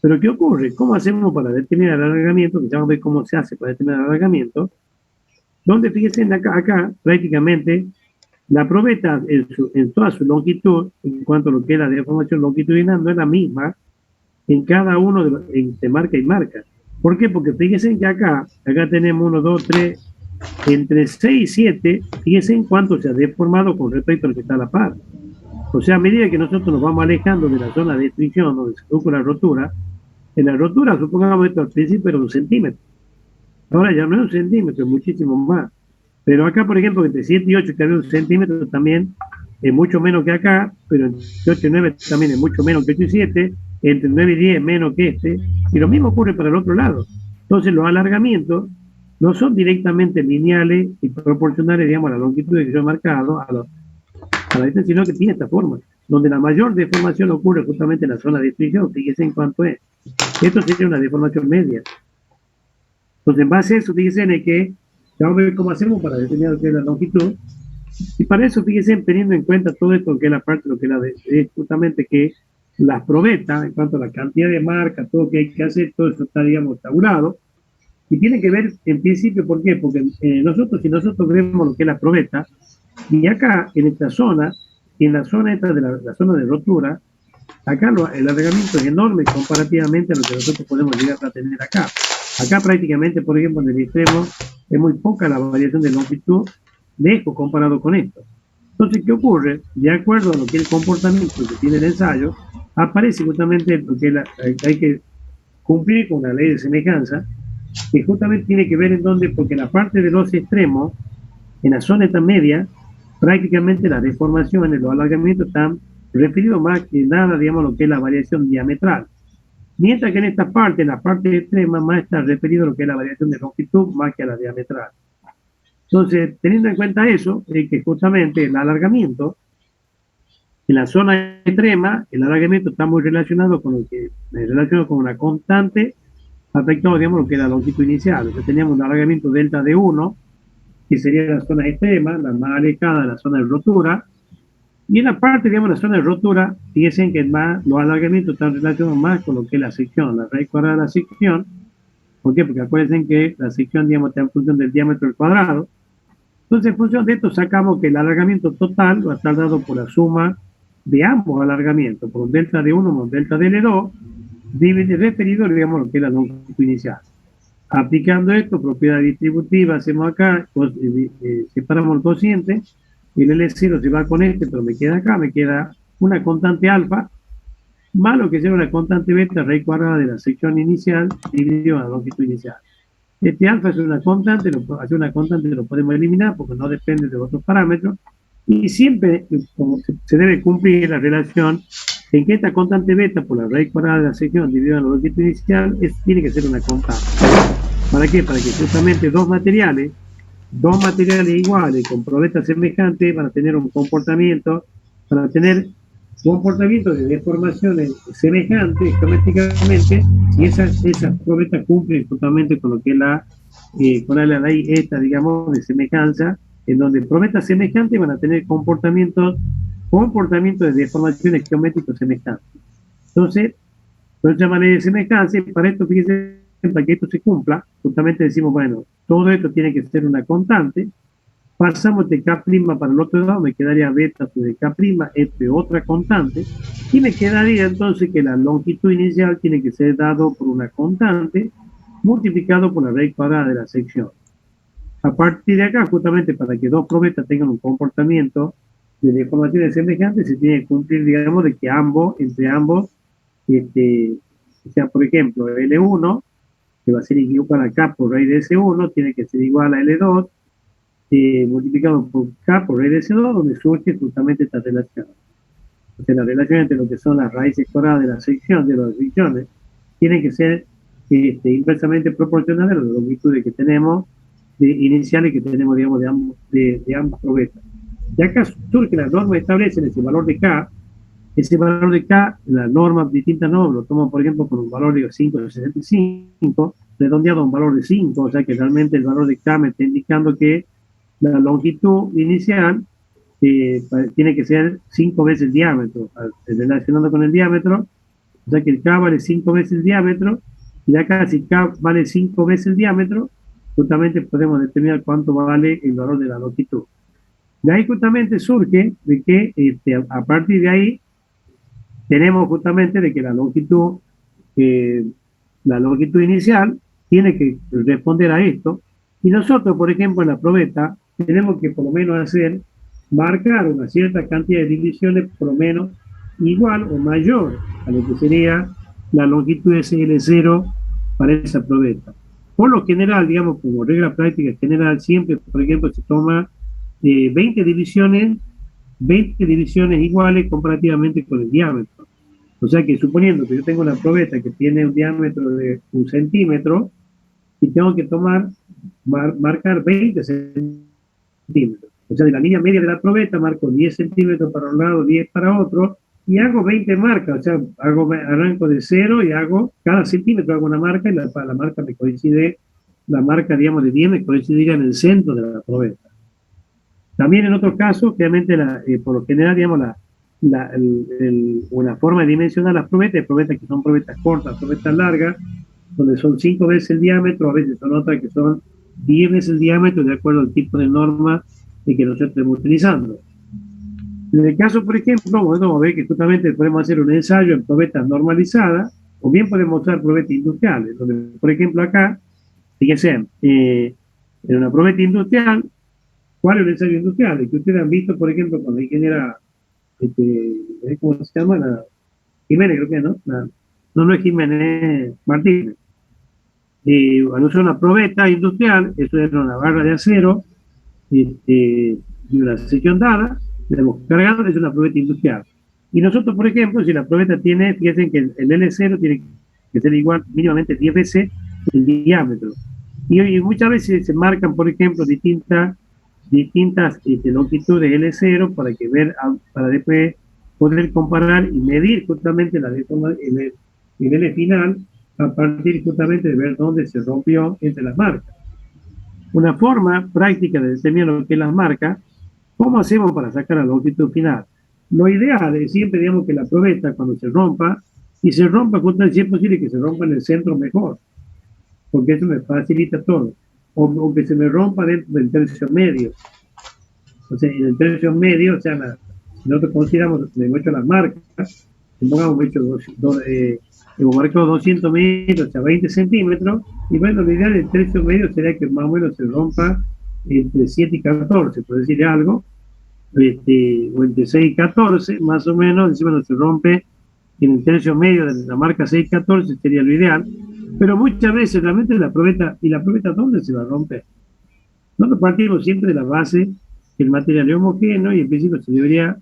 Pero ¿qué ocurre? ¿Cómo hacemos para determinar el alargamiento? Que ya vamos a ver cómo se hace para determinar el alargamiento. Donde, fíjense, acá prácticamente la probeta en toda su longitud, en cuanto a lo que es la deformación longitudinal, no es la misma en cada uno de marca y marca. ¿Por qué? Porque fíjense que acá tenemos 1, 2, 3, entre 6 y 7, fíjense en cuánto se ha deformado con respecto al que está a la par. O sea, a medida que nosotros nos vamos alejando de la zona de fricción donde se produjo la rotura, en la rotura, supongamos esto al principio era 1 centímetro. Ahora ya no es 1 centímetro, es muchísimo más. Pero acá, por ejemplo, entre 7 y 8, que había 1 centímetro, también es mucho menos que acá, pero entre 8 y 9 también es mucho menos que 8 y 7, entre 9 y 10 menos que este, y lo mismo ocurre para el otro lado. Entonces los alargamientos no son directamente lineales y proporcionales, digamos, a la longitud que yo he marcado, a la distancia, sino que tiene esta forma, donde la mayor deformación ocurre justamente en la zona de fricción. Fíjense en cuánto es. Esto sería una deformación media. Entonces, en base a eso, fíjense en que vamos a ver cómo hacemos para determinar lo que es la longitud. Y para eso, fíjense, teniendo en cuenta todo esto, que es la parte, lo que es justamente que las probetas, en cuanto a la cantidad de marcas, todo lo que hay que hacer, todo eso está, digamos, tabulado. Y tiene que ver, en principio, ¿por qué? Porque si nosotros vemos lo que es la probeta, y acá, en esta zona, en la zona esta de la zona de rotura, acá el alargamiento es enorme comparativamente a lo que nosotros podemos llegar a tener acá. Acá prácticamente, por ejemplo, en el extremo, es muy poca la variación de longitud lejos comparado con esto. Entonces, ¿qué ocurre? De acuerdo a lo que es el comportamiento que tiene el ensayo, aparece justamente lo que hay que cumplir con la ley de semejanza, que justamente tiene que ver en dónde, porque la parte de los extremos, en la zona esta media, prácticamente las deformaciones, los alargamientos están referidos más que nada, digamos, a lo que es la variación diametral. Mientras que en esta parte, en la parte extrema, más está referido a lo que es la variación de longitud más que a la diametral. Entonces, teniendo en cuenta eso, que justamente el alargamiento, en la zona extrema, el alargamiento está muy relacionado con una constante afectado, digamos, lo que es la longitud inicial. Entonces, teníamos un alargamiento delta de 1, que sería la zona extrema, la más alejada de la zona de rotura. Y en la parte, digamos, la zona de rotura, fíjense que los alargamientos están relacionados más con lo que es la sección, la raíz cuadrada de la sección. ¿Por qué? Porque acuérdense que la sección, digamos, está en función del diámetro al cuadrado. Entonces, en función de esto, sacamos que el alargamiento total va a estar dado por la suma de ambos alargamientos, por un delta de 1 más un delta de L2, referido, digamos, lo que es la longitud inicial. Aplicando esto, propiedad distributiva, hacemos acá, separamos el cociente, y el L0 se va con este, pero me queda una constante alfa, más lo que sea una constante beta, raíz cuadrada de la sección inicial, dividido a la longitud inicial. Este alfa es una constante, lo podemos eliminar porque no depende de otros parámetros, y siempre como se debe cumplir la relación en que esta constante beta por la raíz cuadrada de la sección dividida a la longitud inicial tiene que ser una constante. ¿Para qué? Para que justamente dos materiales iguales con probetas semejantes van a tener un comportamiento, de deformaciones semejantes geométricamente, y esas probetas cumplen justamente con lo que es con la ley esta, digamos, de semejanza, en donde probetas semejantes van a tener comportamientos de deformaciones geométricas semejantes. Entonces, por esa manera de semejanza, para esto, fíjense, para que esto se cumpla, justamente decimos, bueno, todo esto tiene que ser una constante, pasamos de K' para el otro lado, me quedaría beta sobre K', entre otra constante, y me quedaría entonces que la longitud inicial tiene que ser dado por una constante, multiplicado por la raíz cuadrada de la sección. A partir de acá, justamente para que dos probetas tengan un comportamiento de deformaciones semejantes, se tiene que cumplir, digamos, de que entre ambos, o sea, por ejemplo, L1, que va a ser igual a K por raíz de S1, tiene que ser igual a L2, multiplicado por K por raíz de S2, donde surge justamente esta relación. O sea, la relación entre lo que son las raíces cuadradas de la sección, de las secciones, tiene que ser inversamente proporcional a las longitudes que tenemos iniciales que tenemos, digamos, de ambas probetas. Y acá surge la norma, establecen ese valor de K. Ese valor de K, las normas, distintas normas, lo toman, por ejemplo, con un valor de 5,65, redondeado a un valor de 5, o sea que realmente el valor de K me está indicando que la longitud inicial tiene que ser 5 veces el diámetro. Relacionando con el diámetro, O sea que el K vale 5 veces el diámetro, y acá si K vale 5 veces el diámetro, justamente podemos determinar cuánto vale el valor de la longitud. De ahí justamente surge de que a partir de ahí tenemos justamente de que la longitud inicial tiene que responder a esto, y nosotros, por ejemplo, en la probeta, tenemos que por lo menos marcar una cierta cantidad de divisiones, por lo menos igual o mayor a lo que sería la longitud SL0 para esa probeta. Por lo general, digamos, como regla práctica general, siempre, por ejemplo, se toma 20 divisiones iguales comparativamente con el diámetro. O sea que suponiendo que yo tengo una probeta que tiene un diámetro de 1 centímetro y tengo que marcar 20 centímetros. O sea, de la línea media de la probeta marco 10 centímetros para un lado, 10 para otro, y hago 20 marcas. O sea, arranco de 0 y cada centímetro hago una marca, y la marca me coincide, la marca, digamos, de 10 me coincidiría en el centro de la probeta. También en otros casos, obviamente, por lo general, digamos, una forma de dimensionar las probetas que son probetas cortas, probetas largas, donde son 5 veces el diámetro, a veces son otras que son 10 veces el diámetro, de acuerdo al tipo de norma que nosotros estemos utilizando. En el caso, por ejemplo, vamos a ver que justamente podemos hacer un ensayo en probetas normalizadas, o bien podemos usar probetas industriales, donde, por ejemplo, acá, fíjense, en una probeta industrial, ¿cuál es el ensayo industrial? El que ustedes han visto, por ejemplo, con la ingeniera, ¿cómo se llama? Jiménez, creo que, ¿no? No es Jiménez, Martínez. Al usar una probeta industrial, eso era una barra de acero y una sección dada, tenemos cargado, es una probeta industrial. Y nosotros, por ejemplo, si la probeta tiene, fíjense que el L0 tiene que ser igual mínimamente 10 veces el diámetro. Y muchas veces se marcan, por ejemplo, distintas longitudes L0 para después poder comparar y medir justamente la deforma, el L final, a partir justamente de ver dónde se rompió entre las marcas. Una forma práctica de determinar lo que es las marcas, ¿cómo hacemos para sacar la longitud final? Lo ideal es siempre, digamos, que la probeta, cuando se rompa, y se rompa, justamente, si es posible que se rompa en el centro mejor, porque eso me facilita todo. O que se me rompa dentro del tercio medio. O sea, en el tercio medio, o sea, nosotros consideramos, le hemos hecho las marcas, hemos marcado 200 metros, o sea, 20 centímetros, y bueno, la idea del tercio medio sería que más o menos se rompa entre 7 y 14, por decir algo, o entre 6 y 14, más o menos, encima se rompe en el tercio medio de la marca 6 y 14, sería lo ideal, pero muchas veces realmente la probeta, ¿dónde se va a romper? Nosotros partimos siempre de la base que el material es homogéneo y en principio se debería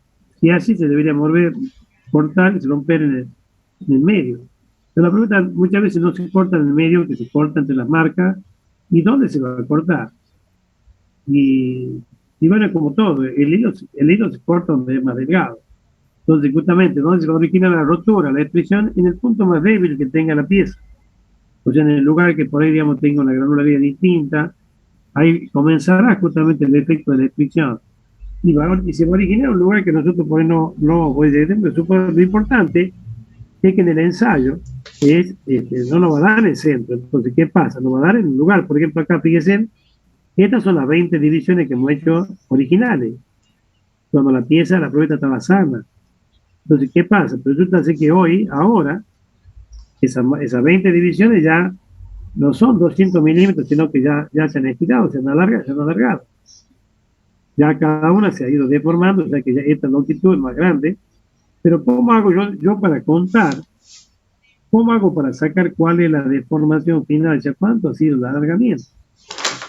cortar y se romper en el medio. Pero la probeta muchas veces no se corta en el medio, que se corta entre las marcas. ¿Y dónde se va a cortar? Y bueno, como todo, el hilo se corta donde es más delgado. Entonces, justamente, ¿dónde se origina la rotura, la destrucción? En el punto más débil que tenga la pieza. O sea, en el lugar que por ahí, digamos, tenga una granularidad distinta, ahí comenzará justamente el efecto de la fricción. Y se va a originar un lugar que nosotros por ahí no voy a decir, pero lo importante es que en el ensayo no nos va a dar en el centro. Entonces, ¿qué pasa? Nos va a dar en un lugar. Por ejemplo, acá, fíjense, estas son las 20 divisiones que hemos hecho originales, cuando la probeta estaba sana. Entonces, ¿qué pasa? Pero resulta ser que ahora, esas 20 divisiones ya no son 200 milímetros, sino que ya se han estirado, se han alargado. Ya cada una se ha ido deformando, o sea que ya esta longitud es más grande. Pero ¿cómo hago yo para contar? ¿Cómo hago para sacar cuál es la deformación final? O sea, ¿cuánto ha sido el alargamiento?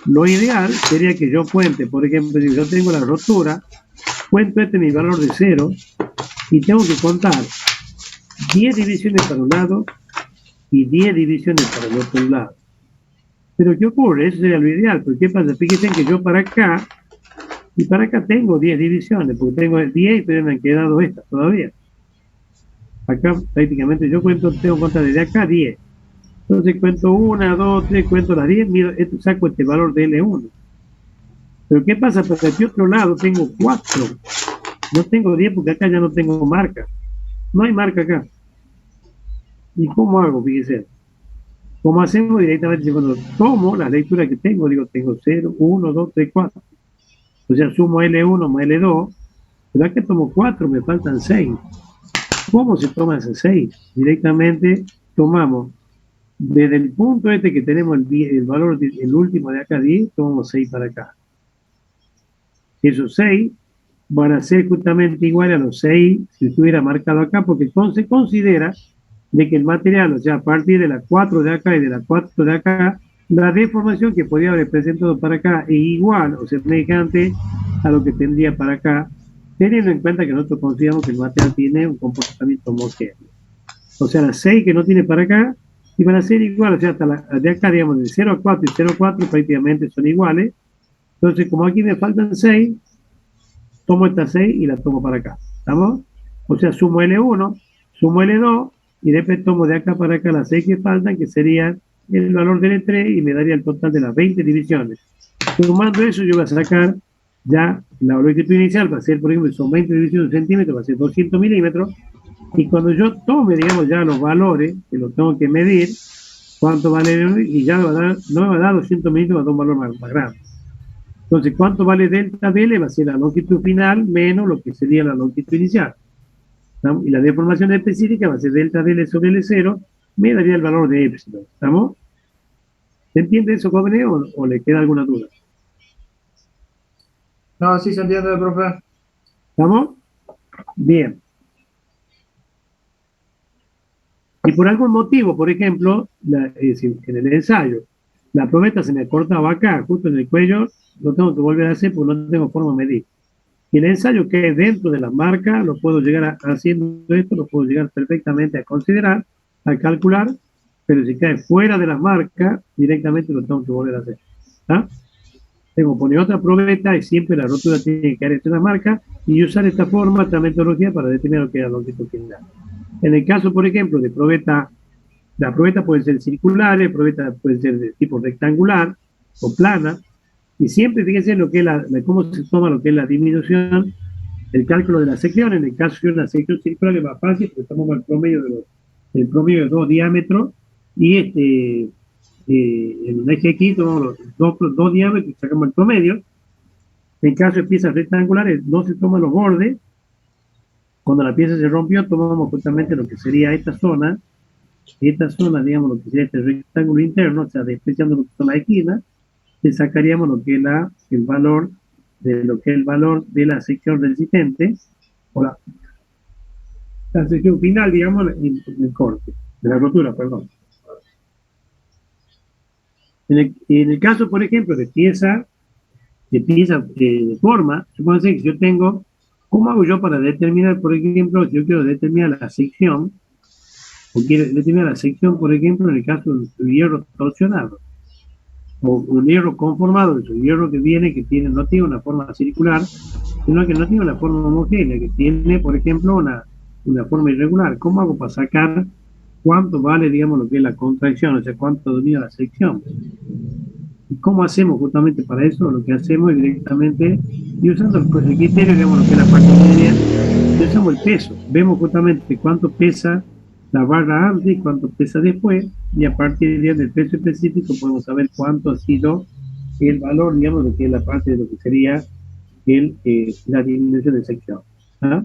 Lo ideal sería que yo cuente, por ejemplo, si yo tengo la rotura, cuento mi valor de 0 y tengo que contar 10 divisiones para un lado y 10 divisiones para el otro lado. Pero ¿qué ocurre? Eso sería lo ideal. Porque ¿qué pasa? Fíjense que yo para acá tengo 10 divisiones, porque tengo 10 pero me han quedado estas todavía. Acá prácticamente yo tengo que contar desde acá 10. Entonces cuento 1, 2, 3, cuento las 10, saco este valor de L1. Pero ¿qué pasa? Porque aquí otro lado tengo 4. No tengo 10 porque acá ya no tengo marca. No hay marca acá. ¿Y cómo hago? Fíjese. ¿Cómo hacemos directamente? Cuando tomo la lectura que tengo, digo, tengo 0, 1, 2, 3, 4. O sea, sumo L1 más L2. ¿Verdad que tomo 4? Me faltan 6. ¿Cómo se toma ese 6? Directamente tomamos, desde el punto este que tenemos el valor, el último de acá, 10, tomamos 6 para acá. Esos 6 van a ser justamente iguales a los 6 si estuviera marcado acá, porque se considera de que el material, o sea, a partir de la 4 de acá y de la 4 de acá, la deformación que podía haber presentado para acá es igual o semejante a lo que tendría para acá, teniendo en cuenta que nosotros consideramos que el material tiene un comportamiento homogéneo. O sea, las 6 que no tiene para acá iban a ser iguales, o sea, hasta de acá, digamos, de 0 a 4 y 0 a 4 prácticamente son iguales. Entonces, como aquí me faltan 6, tomo estas 6 y las tomo para acá. ¿Estamos? O sea, sumo L1, sumo L2 y después tomo de acá para acá las 6 que faltan, que sería el valor del L3 y me daría el total de las 20 divisiones. Sumando eso, yo voy a sacar ya la longitud inicial, va a ser, por ejemplo, son 20 divisiones de centímetros, va a ser 200 milímetros. Y cuando yo tome, digamos, ya los valores, que los tengo que medir, cuánto vale, y ya no me va a dar 200 milímetros, va a dar un valor más grande. Entonces, ¿cuánto vale delta DL? Va a ser la longitud final menos lo que sería la longitud inicial. ¿Estamos? Y la deformación específica va a ser delta DL sobre L0, me daría el valor de epsilon. ¿Estamos? ¿Se entiende eso, jóvenes, o le queda alguna duda? No, sí se entiende, profe. ¿Estamos? Bien. Y por algún motivo, por ejemplo, en el ensayo, la probeta se me cortaba acá, justo en el cuello, lo tengo que volver a hacer porque no tengo forma de medir. Y el ensayo que es dentro de la marca, lo puedo llegar haciendo esto, lo puedo llegar perfectamente a considerar, a calcular, pero si cae fuera de la marca, directamente lo tengo que volver a hacer. ¿Ah? Tengo que poner otra probeta y siempre la rotura tiene que caer en la marca y usar esta forma, esta metodología para determinar lo que es la longitud final. En el caso, por ejemplo, de probeta, la probeta puede ser circular, la probeta puede ser de tipo rectangular o plana, y siempre fíjense lo que es cómo se toma lo que es la disminución, el cálculo de la sección. En el caso de una sección circular es más fácil porque tomamos el promedio de 2 diámetros y en un eje X tomamos los dos diámetros y sacamos el promedio. En caso de piezas rectangulares no se toman los bordes. Cuando la pieza se rompió, tomamos justamente lo que sería esta zona, digamos, lo que sería este rectángulo interno, o sea, despreciando lo que son las esquinas, le sacaríamos lo que es el valor de la sección resistente, o la sección final, digamos, el corte, de la rotura, perdón. En el caso, por ejemplo, de pieza de forma, supónganse que yo tengo. ¿Cómo hago yo para determinar, por ejemplo, si yo quiero determinar la sección, o quiero determinar la sección, por ejemplo, en el caso de un hierro torsionado, o un hierro conformado, es un hierro que no tiene una forma circular, sino que no tiene una forma homogénea, que tiene, por ejemplo, una forma irregular? ¿Cómo hago para sacar cuánto vale, digamos, lo que es la contracción, o sea, cuánto domina la sección? ¿Y cómo hacemos justamente para eso? Lo que hacemos es directamente, y usando el criterio, digamos, lo que es la parte media, usamos el peso. Vemos justamente cuánto pesa la barra antes y cuánto pesa después, y a partir del peso específico podemos saber cuánto ha sido el valor, digamos, lo que es la parte de lo que sería la disminución de sección. ¿Ah?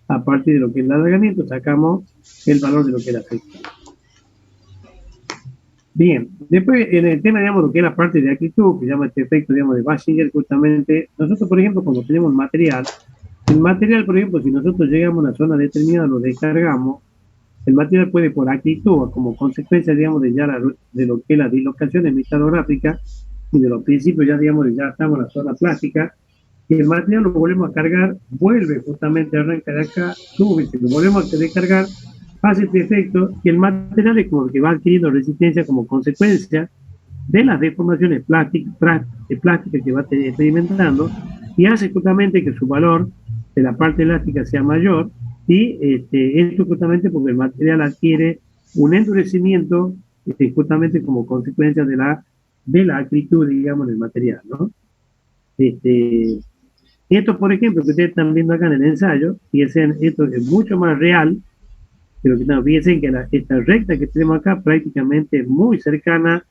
A partir de lo que es el alargamiento, sacamos el valor de lo que es la sección. Bien, después en el tema, digamos, lo que es la parte de acritud, que llama este efecto, digamos, de Basinger, justamente, nosotros, por ejemplo, cuando tenemos material, el material, por ejemplo, si nosotros llegamos a una zona determinada, lo descargamos, el material puede, por acritud, como consecuencia, digamos, de lo que es la dislocación metalográfica y de los principios, ya, digamos, ya estamos en la zona plástica, y el material lo volvemos a cargar, vuelve justamente, arranca de acá, sube, si lo volvemos a descargar, hace este efecto, y el material es como que va adquiriendo resistencia como consecuencia de las deformaciones plásticas que va experimentando, y hace justamente que su valor de la parte elástica sea mayor, y esto justamente porque el material adquiere un endurecimiento justamente como consecuencia de la acritud, digamos, del material, ¿no? Esto, por ejemplo, que ustedes están viendo acá en el ensayo, y esto es mucho más real Pero no, fíjense que esta recta que tenemos acá prácticamente es muy cercana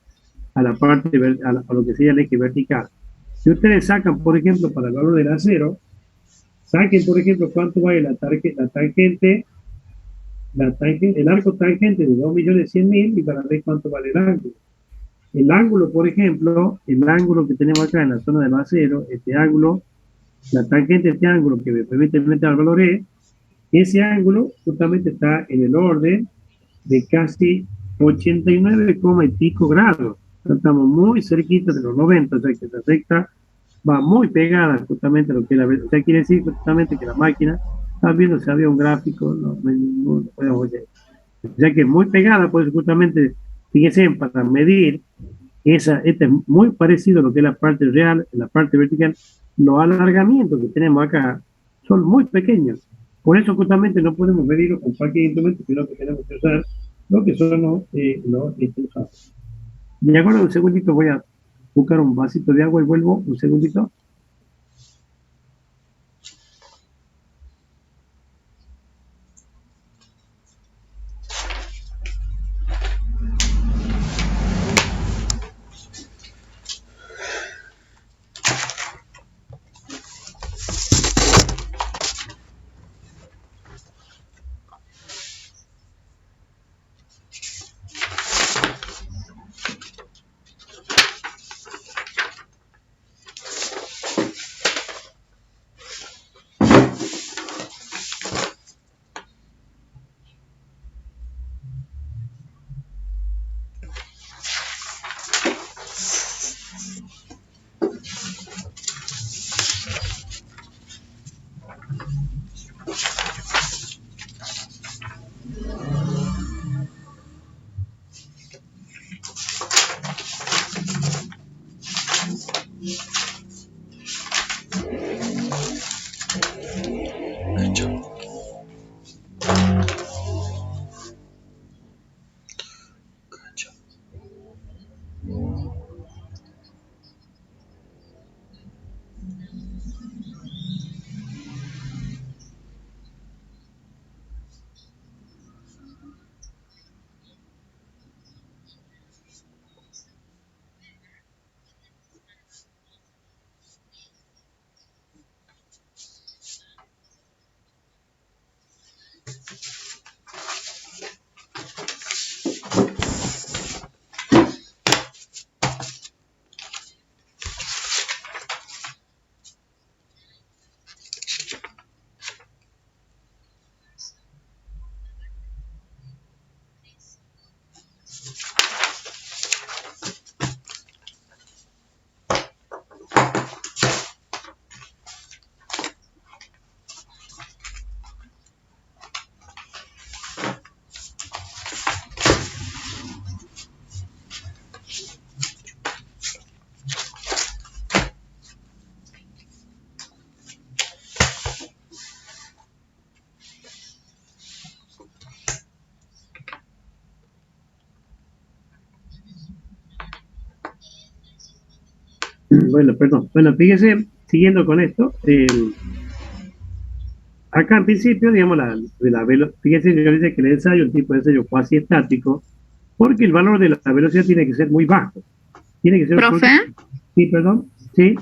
a la parte, a lo que sería el eje vertical. Si ustedes sacan, por ejemplo, para el valor del acero, saquen, por ejemplo, cuánto vale el arco tangente de 2.100.000 y para ver cuánto vale el ángulo. El ángulo, por ejemplo, el ángulo que tenemos acá en la zona del acero, este ángulo, la tangente de este ángulo que me permite aumentar el valor E, ese ángulo justamente está en el orden de casi 89, y pico grados. Estamos muy cerquita de los 90, o sea que esa recta va muy pegada justamente a lo que la, o sea, quiere decir justamente que la máquina está viendo si había un gráfico, no podemos ver. O sea que es muy pegada, pues justamente, fíjense, para medir este es muy parecido a lo que es la parte real, en la parte vertical, los alargamientos que tenemos acá son muy pequeños. Por eso justamente no podemos medirlo con cualquier instrumento, sino que tenemos que usar lo que son los usados. Y ahora un segundito voy a buscar un vasito de agua y vuelvo un segundito. Bueno, perdón. Bueno, fíjese, siguiendo con esto, acá en principio, digamos, fíjese, yo dice que el ensayo, el tipo de ensayo cuasi estático, porque el valor de la velocidad tiene que ser muy bajo. Tiene que ser. ¿Profe? Sí, perdón. Sí.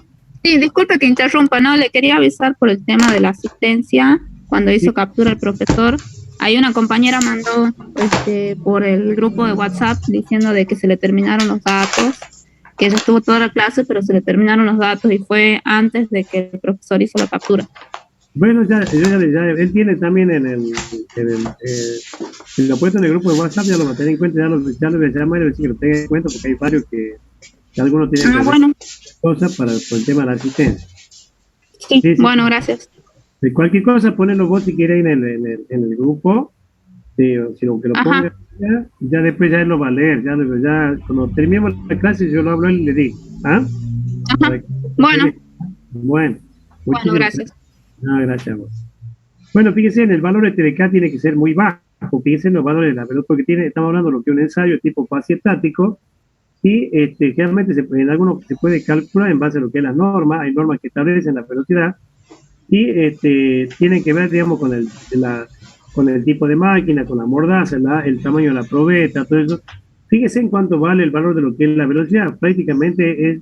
Sí, disculpe que interrumpa, ¿no? Le quería avisar por el tema de la asistencia, cuando hizo captura el profesor. Ahí una compañera mandó por el grupo de WhatsApp diciendo de que se le terminaron los datos, que ella estuvo toda la clase, pero se le terminaron los datos y fue antes de que el profesor hizo la captura. Bueno, ya él tiene también si lo puesto en el grupo de WhatsApp, ya lo va a tener en cuenta, ya lo voy a llamar y decir que lo tenga en cuenta, porque hay varios que algunos tienen que bueno. Cosas por el tema de la asistencia. Sí, bueno, gracias. De cualquier cosa, ponelo vos si quieres en el grupo, sino que lo ponga ya después ya él lo va a leer, ya cuando terminemos la clase yo lo hablo y le digo, ¿ah? Ajá. Bueno. Bueno, gracias. No, gracias a vos. Bueno, fíjense, en el valor de TDK tiene que ser muy bajo, fíjense en los valores de la velocidad, porque estamos hablando de lo que es un ensayo tipo cuasi estático, y generalmente en algunos se puede calcular en base a lo que es la norma, hay normas que establecen la velocidad, y tienen que ver, digamos, con con el tipo de máquina, con la mordaza, el tamaño de la probeta, todo eso. Fíjese en cuánto vale el valor de lo que es la velocidad. Prácticamente es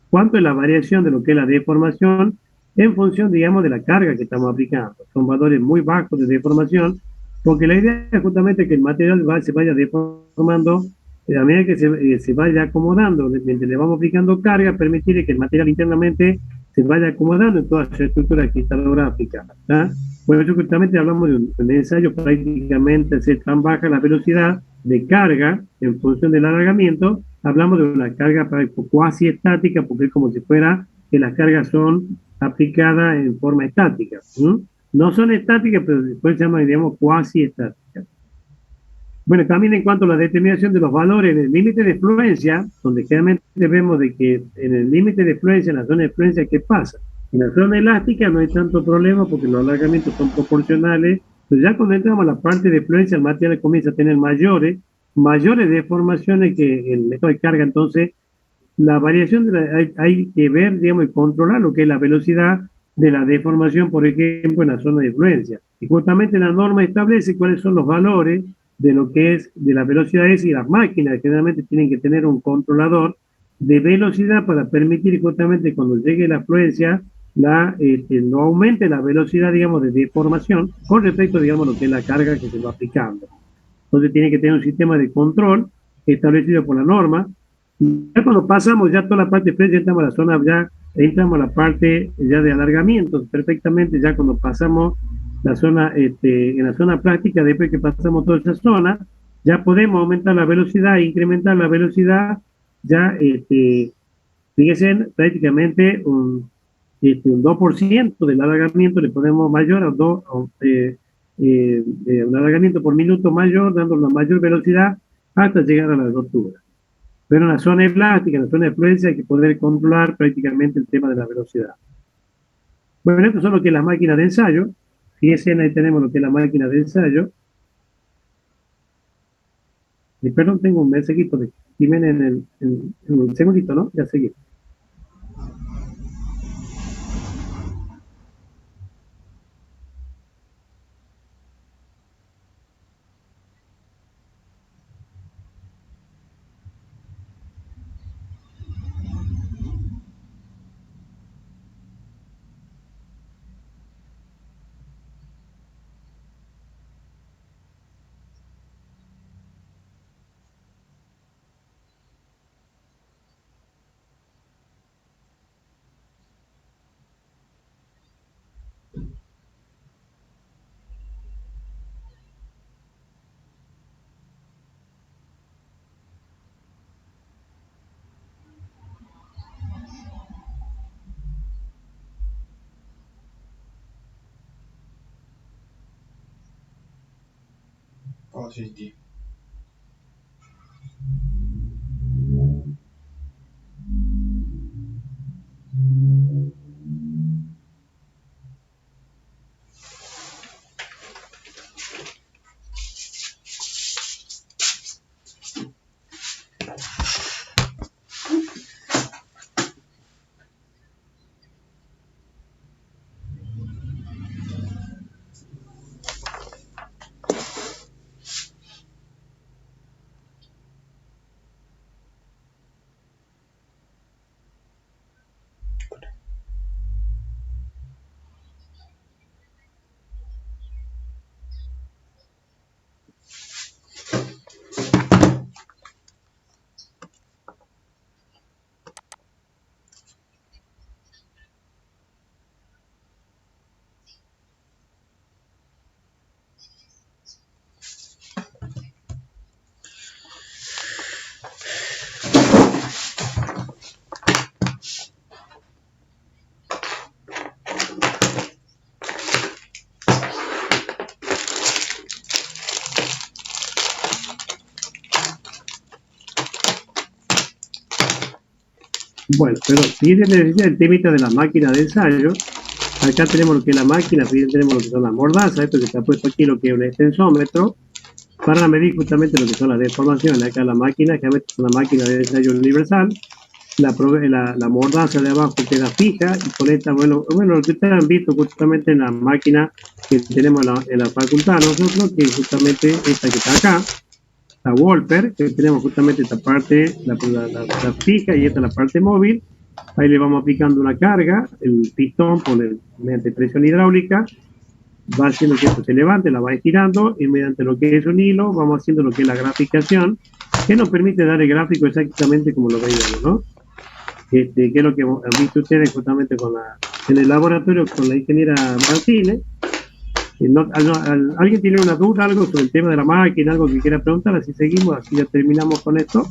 cuánto es la variación de lo que es la deformación en función, digamos, de la carga que estamos aplicando. Son valores muy bajos de deformación, porque la idea es justamente que el material se vaya deformando a medida que se vaya acomodando, mientras le vamos aplicando carga, permitir que el material internamente se vaya acomodando en toda su estructura cristalográfica. Por eso justamente hablamos de un ensayo prácticamente ser tan baja la velocidad de carga en función del alargamiento, hablamos de una carga cuasi estática, porque es como si fuera que las cargas son aplicadas en forma estática. No son estáticas, pero después se llaman, digamos, cuasi estáticas. Bueno, también en cuanto a la determinación de los valores en el límite de fluencia, donde generalmente vemos de que en el límite de fluencia, en la zona de fluencia, ¿qué pasa? En la zona elástica no hay tanto problema porque los alargamientos son proporcionales, pero ya cuando entramos a la parte de fluencia, el material comienza a tener mayores deformaciones que el método de carga. Entonces, la variación hay que ver, digamos, y controlar lo que es la velocidad de la deformación, por ejemplo, en la zona de fluencia. Y justamente la norma establece cuáles son los valores de lo que es de la velocidad y las máquinas generalmente tienen que tener un controlador de velocidad para permitir justamente cuando llegue la fluencia no aumente la velocidad, digamos, de deformación con respecto, digamos, a lo que es la carga que se va aplicando. Entonces tiene que tener un sistema de control establecido por la norma. Y ya cuando pasamos ya toda la parte de fluencia, entramos a la zona, ya entramos a la parte ya de alargamiento perfectamente, ya cuando pasamos la zona, en la zona práctica, después que pasamos toda esa zona, ya podemos aumentar la velocidad e incrementar la velocidad, ya, fíjense, prácticamente un 2% del alargamiento le podemos mayor a un alargamiento por minuto mayor, dando la mayor velocidad hasta llegar a la rotura. Pero en la zona elástica, en la zona de fluencia, hay que poder controlar prácticamente el tema de la velocidad. Bueno, esto son lo que es las máquinas de ensayo. Fíjense, ahí tenemos lo que es la máquina de ensayo. Y perdón, tengo un mensajito de Jiménez en un segundito, ¿no? Ya seguimos. Positif. Bueno, pero fíjense el temita de la máquina de ensayo. Acá tenemos lo que es la máquina, fíjense, tenemos lo que son las mordazas, esto que está puesto aquí, lo que es un extensómetro, para medir justamente lo que son las deformaciones. Acá la máquina, que es una máquina de ensayo universal, la mordaza de abajo queda fija y con esta, bueno, lo que ustedes han visto justamente en la máquina que tenemos en la facultad nosotros, que es justamente esta que está acá, la Wolper, que tenemos justamente esta parte, la fija y esta la parte móvil. Ahí le vamos aplicando una carga, el pistón mediante presión hidráulica, va haciendo que esto se levante, la va estirando y mediante lo que es un hilo vamos haciendo lo que es la graficación, que nos permite dar el gráfico exactamente como lo veíamos, ¿no? Que es lo que han visto ustedes justamente en el laboratorio con la ingeniera Martínez. ¿Alguien tiene una duda, algo sobre el tema de la máquina, algo que quiera preguntar? Así seguimos, así ya terminamos con esto.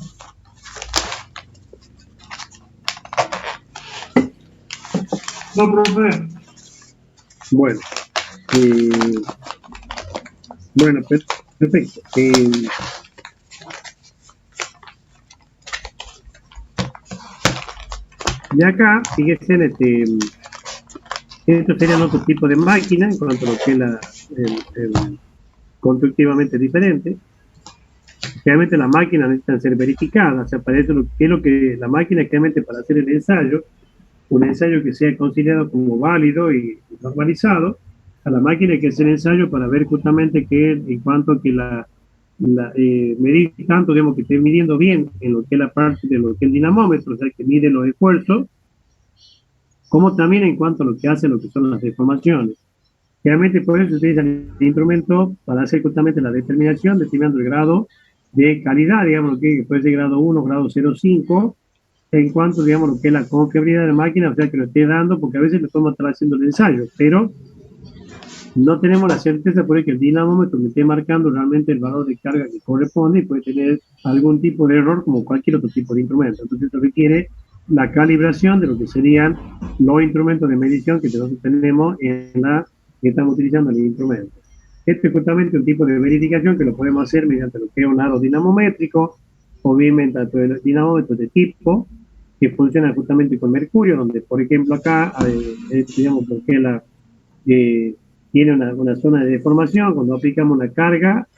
No, profe. Bueno, perfecto. Y acá, fíjense, estos serían otro tipo de máquina en cuanto a lo que es constructivamente diferente. Realmente las máquinas necesitan ser verificadas, o sea, para eso que es lo que la máquina realmente para hacer el ensayo, un ensayo que sea considerado como válido y normalizado, a la máquina hay que hacer ensayo para ver justamente que en cuanto que medir tanto, digamos, que esté midiendo bien en lo que es la parte de lo que es el dinamómetro, o sea, que mide los esfuerzos, como también en cuanto a lo que hace lo que son las deformaciones. Realmente por eso se utiliza el instrumento para hacer justamente la determinación, determinando el grado de calidad, digamos, que puede ser grado 1, grado 0,5, en cuanto, digamos, lo que es la confiabilidad de la máquina, o sea, que lo esté dando, porque a veces le podemos estar haciendo el ensayo, pero no tenemos la certeza por que el dinamómetro me esté marcando realmente el valor de carga que corresponde y puede tener algún tipo de error como cualquier otro tipo de instrumento. Entonces esto requiere la calibración de lo que serían los instrumentos de medición que nosotros tenemos que estamos utilizando en el instrumento. Este es justamente un tipo de verificación que lo podemos hacer mediante lo que es un aro dinamométrico, o bien mediante el dinamómetro de tipo, que funciona justamente con mercurio, donde por ejemplo acá, digamos, porque tiene una zona de deformación, cuando aplicamos una carga,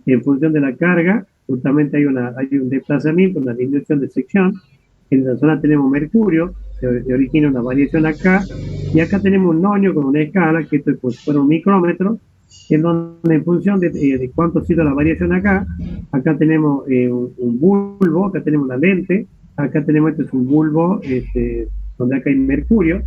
en función de la carga, justamente hay un desplazamiento, una disminución de sección. En la zona tenemos mercurio, se origina una variación acá, y acá tenemos un noño con una escala, que esto es pues, un micrómetro, en donde en función de cuánto ha sido la variación acá tenemos un bulbo, acá tenemos la lente, acá tenemos este es un bulbo, donde acá hay mercurio,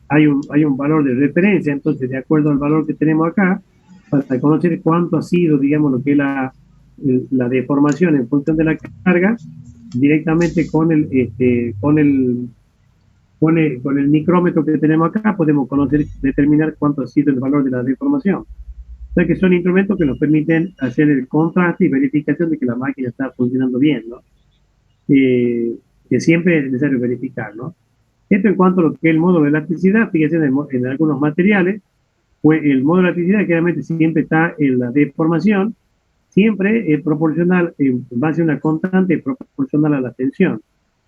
hay un valor de referencia, entonces de acuerdo al valor que tenemos acá, para conocer cuánto ha sido, digamos, lo que es la deformación en función de la carga, directamente con el micrómetro que tenemos acá, podemos determinar cuánto ha sido el valor de la deformación. O sea que son instrumentos que nos permiten hacer el contraste y verificación de que la máquina está funcionando bien, ¿no? Que siempre es necesario verificar, ¿no? Esto en cuanto a lo que es el módulo de elasticidad, fíjense en algunos materiales, pues el módulo de elasticidad claramente siempre está en la deformación, siempre es proporcional, en base a una constante proporcional a la tensión,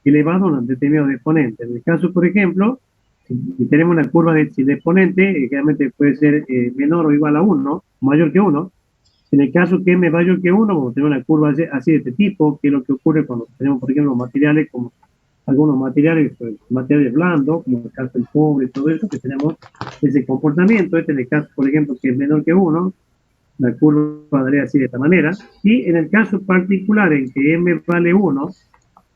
elevado a un determinado exponente. En el caso, por ejemplo, si tenemos una curva de exponente, claramente puede ser menor o igual a 1, mayor que 1. En el caso que m mayor que 1, vamos a tener una curva así de este tipo, que es lo que ocurre cuando tenemos, por ejemplo, materiales como algunos materiales blandos, como el caso del cobre y todo eso, que tenemos ese comportamiento. En el caso, por ejemplo, que es menor que 1, la curva daría así de esta manera. Y en el caso particular en que m vale 1,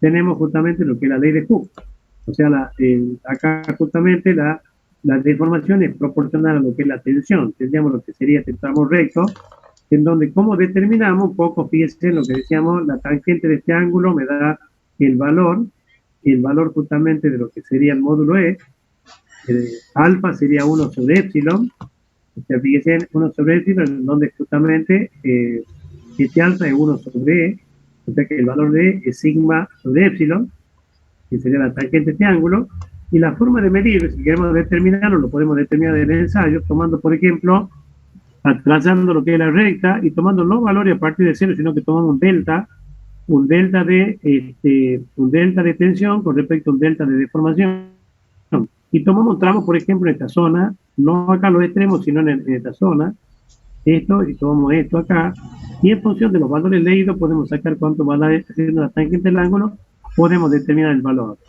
tenemos justamente lo que es la ley de Hooke. O sea, acá justamente la deformación es proporcional a lo que es la tensión. Tendríamos lo que sería este tramo recto, en donde, como determinamos un poco, fíjense en lo que decíamos, la tangente de este ángulo me da el valor justamente de lo que sería el módulo E. Alfa sería 1 sobre epsilon. O sea, fíjense, 1 sobre epsilon, en donde justamente este alfa es 1 sobre E. O sea que el valor de E es sigma sobre epsilon, que sería la tangente de este ángulo. Y la forma de medir, si queremos determinarlo, lo podemos determinar en el ensayo, tomando, por ejemplo, trazando lo que es la recta y tomando no valores a partir de 0, sino que tomamos un delta de tensión con respecto a un delta de deformación. Y tomamos tramos, por ejemplo, en esta zona, no acá a los extremos, sino en esta zona, y tomamos esto acá, y en función de los valores leídos podemos sacar cuánto va a ser la tangente del ángulo, podemos determinar el valor.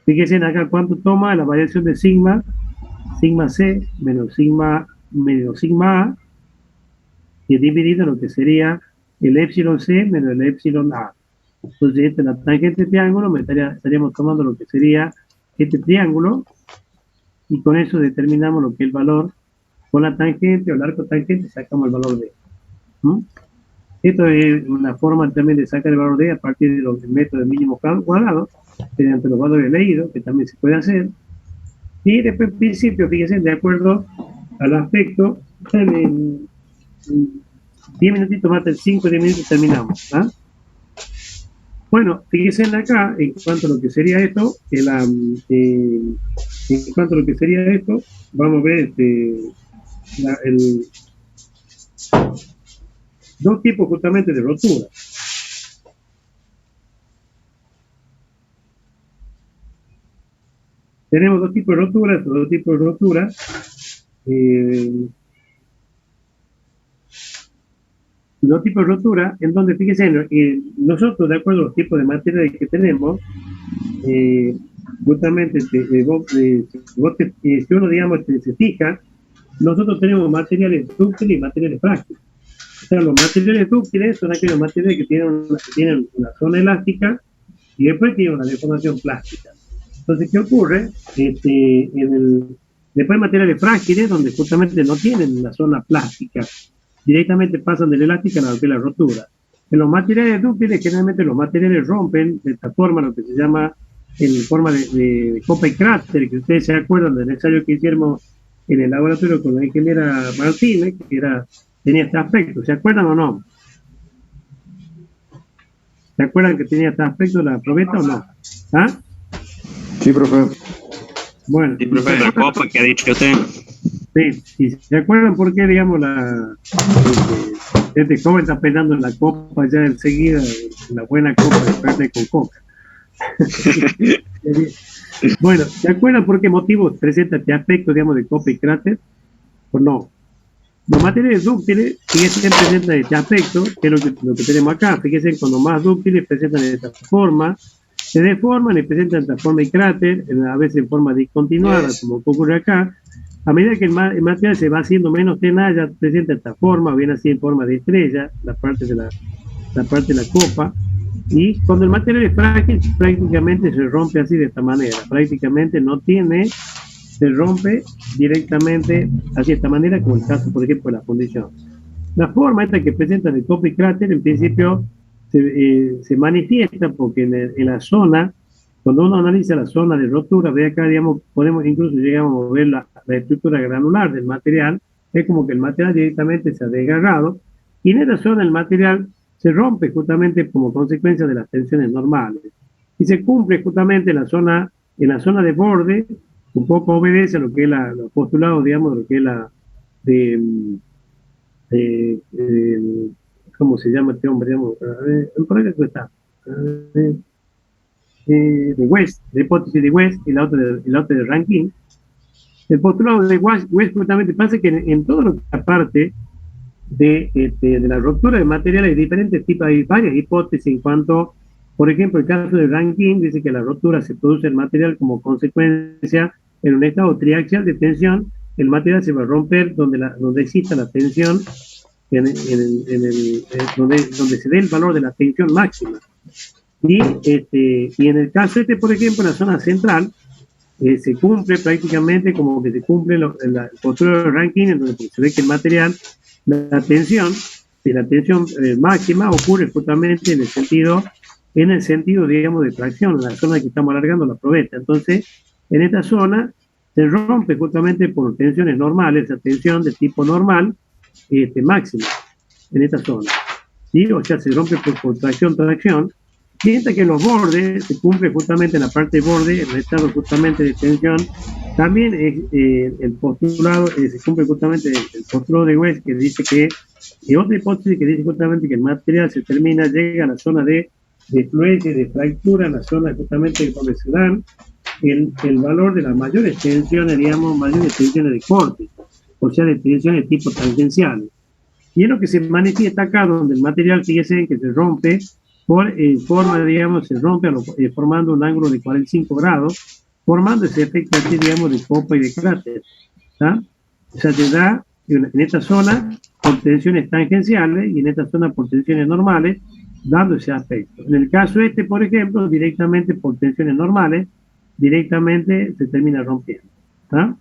Fíjense acá cuánto toma la variación de sigma C menos sigma A, y dividido en lo que sería el epsilon C menos el epsilon A. Entonces, esta es la tangente de triángulo, estaríamos tomando lo que sería este triángulo, y con eso determinamos lo que es el valor con la tangente o el arco tangente, sacamos el valor de. Esto es una forma también de sacar el valor de a partir de los métodos mínimo cuadrado, mediante los valores leídos, que también se puede hacer. Y después, en principio, fíjense, de acuerdo al aspecto, en 10 minutitos más, en 5 o 10 minutos terminamos. Bueno, fíjense acá, en cuanto a lo que sería esto, vamos a ver dos tipos justamente de rotura. Tenemos dos tipos de roturas, Dos tipos de rotura, en donde, fíjense, nosotros, de acuerdo a los tipos de materiales que tenemos, justamente, si uno, digamos, se fija, nosotros tenemos materiales dúctiles y materiales frágiles. O sea, los materiales dúctiles son aquellos materiales que tienen una zona elástica y después tienen una deformación plástica. Entonces, ¿qué ocurre? Después materiales frágiles, donde justamente no tienen una zona plástica, directamente pasan de la elástica a la rotura. En los materiales dúctiles, generalmente los materiales rompen de esta forma, lo que se llama en forma de copa y cráter, que ustedes se acuerdan del ensayo que hicimos en el laboratorio con la ingeniera Martínez, que tenía este aspecto. ¿Se acuerdan o no? ¿Se acuerdan que tenía este aspecto la probeta o no? Sí, profe. Bueno. Sí, profe, la copa que ha dicho usted. Sí, y se acuerdan por qué, digamos, este joven está peinando en la copa ya enseguida, la buena copa de verde con coca. Bueno, ¿se acuerdan por qué motivo presenta este aspecto, digamos, de copa y cráter? ¿O no? Los materiales dúctiles siempre presentan este aspecto, que es lo que tenemos acá. Fíjense, cuando más dúctiles presentan de esta forma, se deforman y presentan esta forma y cráter, a veces en forma discontinuada, como ocurre acá. A medida que el material se va haciendo menos tenalla, presenta esta forma, o bien así en forma de estrella, la parte de la copa. Y cuando el material es frágil, prácticamente se rompe así de esta manera. Prácticamente se rompe directamente así de esta manera, como el caso, por ejemplo, de la fundición. La forma esta que presentan el copa y cráter, en principio, se manifiesta porque en la zona, cuando uno analiza la zona de rotura, ve acá, digamos, incluso llegamos a ver la estructura granular del material, es como que el material directamente se ha desgarrado, y en esa zona el material se rompe justamente como consecuencia de las tensiones normales. Y se cumple justamente en la zona de borde, un poco obedece a lo que es los postulados, digamos, lo que es ¿cómo se llama este hombre? Digamos, por acá está. De West, la hipótesis de West y la otra de Rankine. El postulado de West justamente pasa que en todo lo que aparte de la ruptura de materiales hay diferentes tipos, hay varias hipótesis en cuanto, por ejemplo, el caso de Rankine dice que la ruptura se produce en material como consecuencia en un estado triaxial de tensión, el material se va a romper donde exista la tensión, donde se dé el valor de la tensión máxima. Y en el caso por ejemplo, en la zona central, se cumple prácticamente como que se cumple el postulado de Rankine, en donde se ve que el material, la tensión máxima ocurre justamente en el sentido, digamos, de tracción, en la zona que estamos alargando la probeta. Entonces, en esta zona se rompe justamente por tensiones normales, esa tensión de tipo normal, máxima, en esta zona. ¿Sí? O sea, se rompe por tracción, mientras que en los bordes se cumple justamente en la parte de borde, el estado justamente de tensión. También el postulado, se cumple justamente el postulado de West, que dice que, y otra hipótesis que dice justamente que el material llega a la zona de fluencia y de fractura, en la zona justamente donde se dan el valor de las mayores tensiones, digamos, mayores tensiones de corte, o sea, de tensiones tipo tangenciales. Y es lo que se manifiesta acá, donde el material, fíjense, que se rompe forma, digamos, se rompe formando un ángulo de 45 grados, formando ese efecto aquí, digamos, de copa y de cráter. ¿Tá? O sea, te da en esta zona por tensiones tangenciales y en esta zona por tensiones normales, dando ese aspecto. En el caso por ejemplo, directamente por tensiones normales, directamente se termina rompiendo. ¿Tá?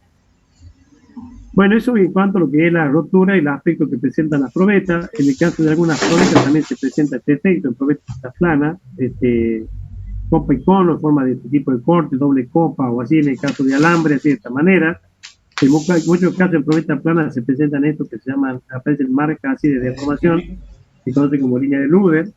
Bueno, eso en cuanto a lo que es la rotura y el aspecto que presentan las probetas. En el caso de algunas probetas también se presenta este efecto en probetas planas, copa y cono, en forma de este tipo de corte, doble copa o así, en el caso de alambre, así de esta manera. En muchos casos en probetas planas se presentan estos que se llaman, aparecen marcas así de deformación, se conoce como línea de Luder.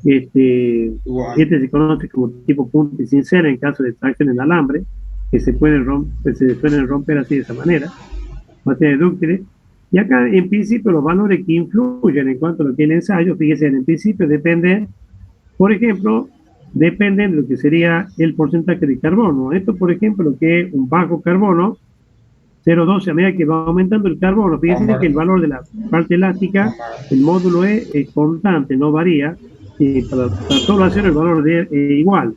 Este se conoce como tipo punta y cincel en caso de extracción en alambre, que se suelen romper así de esa manera, materias dúctiles. Y acá, en principio, los valores que influyen en cuanto a lo que es el ensayo, fíjense, en principio depende, por ejemplo, depende de lo que sería el porcentaje de carbono. Esto, por ejemplo, lo que es un bajo carbono, 0,12, a medida que va aumentando el carbono, fíjense que el valor de la parte elástica, el módulo E es constante, no varía, y para todo acero el valor de E igual.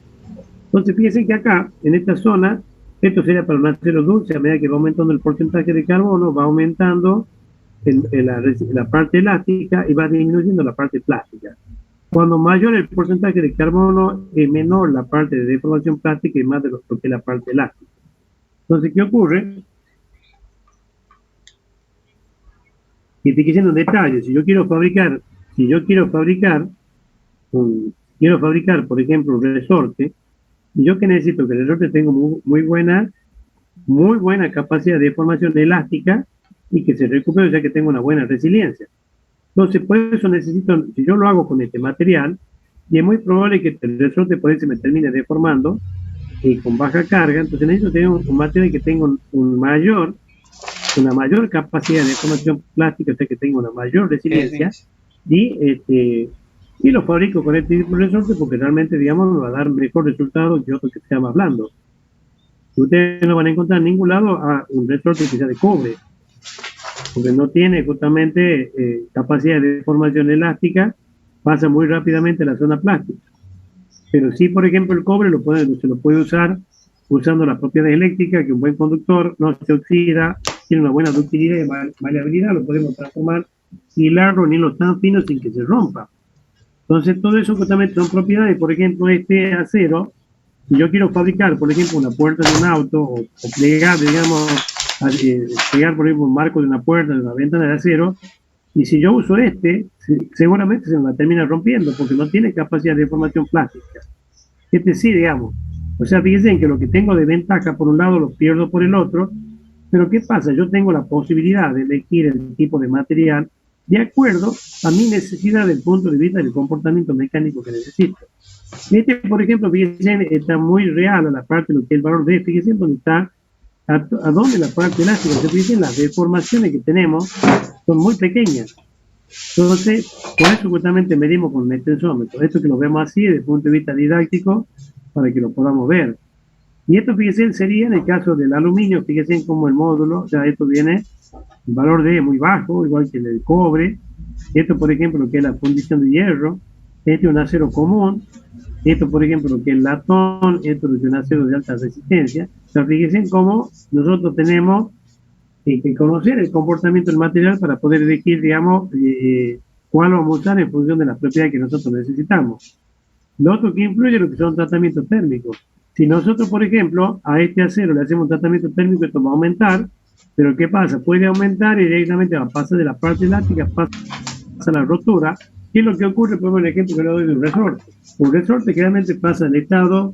Entonces, fíjense que acá, en esta zona, esto sería para un acero dulce, a medida que va aumentando el porcentaje de carbono, va aumentando la parte elástica y va disminuyendo la parte plástica. Cuando mayor el porcentaje de carbono, es menor la parte de deformación plástica y más de lo que es la parte elástica. Entonces, ¿qué ocurre? Y estoy diciendo un detalle, si yo quiero fabricar, por ejemplo, un resorte, y yo que necesito que el resorte tenga muy buena capacidad de deformación elástica y que se recupere, o sea que tenga una buena resiliencia. Entonces, por eso necesito, si yo lo hago con este material, y es muy probable que el resorte por eso me termine deformando con baja carga, entonces necesito tener un material que tenga una mayor capacidad de deformación plástica, o sea que tenga una mayor resiliencia, y lo fabrico con este tipo de resorte porque realmente, digamos, me va a dar mejor resultado que otro que sea más blando. Ustedes no van a encontrar en ningún lado a un resorte que sea de cobre, porque no tiene justamente capacidad de deformación elástica, pasa muy rápidamente a la zona plástica. Pero sí, por ejemplo, el cobre se lo puede usar usando las propiedades eléctricas, que un buen conductor no se oxida, tiene una buena ductilidad y maleabilidad, lo podemos transformar, hilarlo en hilos tan finos sin que se rompa. Entonces, todo eso justamente son propiedades. Por ejemplo, este acero, si yo quiero fabricar, por ejemplo, una puerta de un auto o plegar, digamos, pegar, por ejemplo, un marco de una puerta, de una ventana de acero, y si yo uso seguramente se me va a terminar rompiendo porque no tiene capacidad de deformación plástica. Sí, digamos. O sea, fíjense que lo que tengo de ventaja por un lado lo pierdo por el otro, pero ¿qué pasa? Yo tengo la posibilidad de elegir el tipo de material de acuerdo a mi necesidad desde el punto de vista del comportamiento mecánico que necesito. Por ejemplo, fíjense, está muy real a la parte de lo que es el valor de, fíjense dónde está, a dónde la parte elástica, fíjense, las deformaciones que tenemos son muy pequeñas. Entonces, por eso justamente medimos con un extensómetro. Esto que lo vemos así desde el punto de vista didáctico, para que lo podamos ver. Y esto, fíjense, sería en el caso del aluminio, fíjense como el módulo, o sea, esto viene, el valor de muy bajo, igual que el del cobre. Esto, por ejemplo, lo que es la fundición de hierro. Este es un acero común. Esto, por ejemplo, lo que es el latón. Esto es un acero de alta resistencia. O sea, fíjense cómo nosotros tenemos que conocer el comportamiento del material para poder elegir, digamos, cuál vamos a usar en función de las propiedades que nosotros necesitamos. Lo otro que influye es lo que son tratamientos térmicos. Si nosotros, por ejemplo, a este acero le hacemos un tratamiento térmico, esto va a aumentar, pero ¿qué pasa? Puede aumentar y directamente va a pasar de la parte elástica, pasa a la rotura. ¿Qué es lo que ocurre? Por el ejemplo que le doy de un resorte. Un resorte generalmente pasa en estado,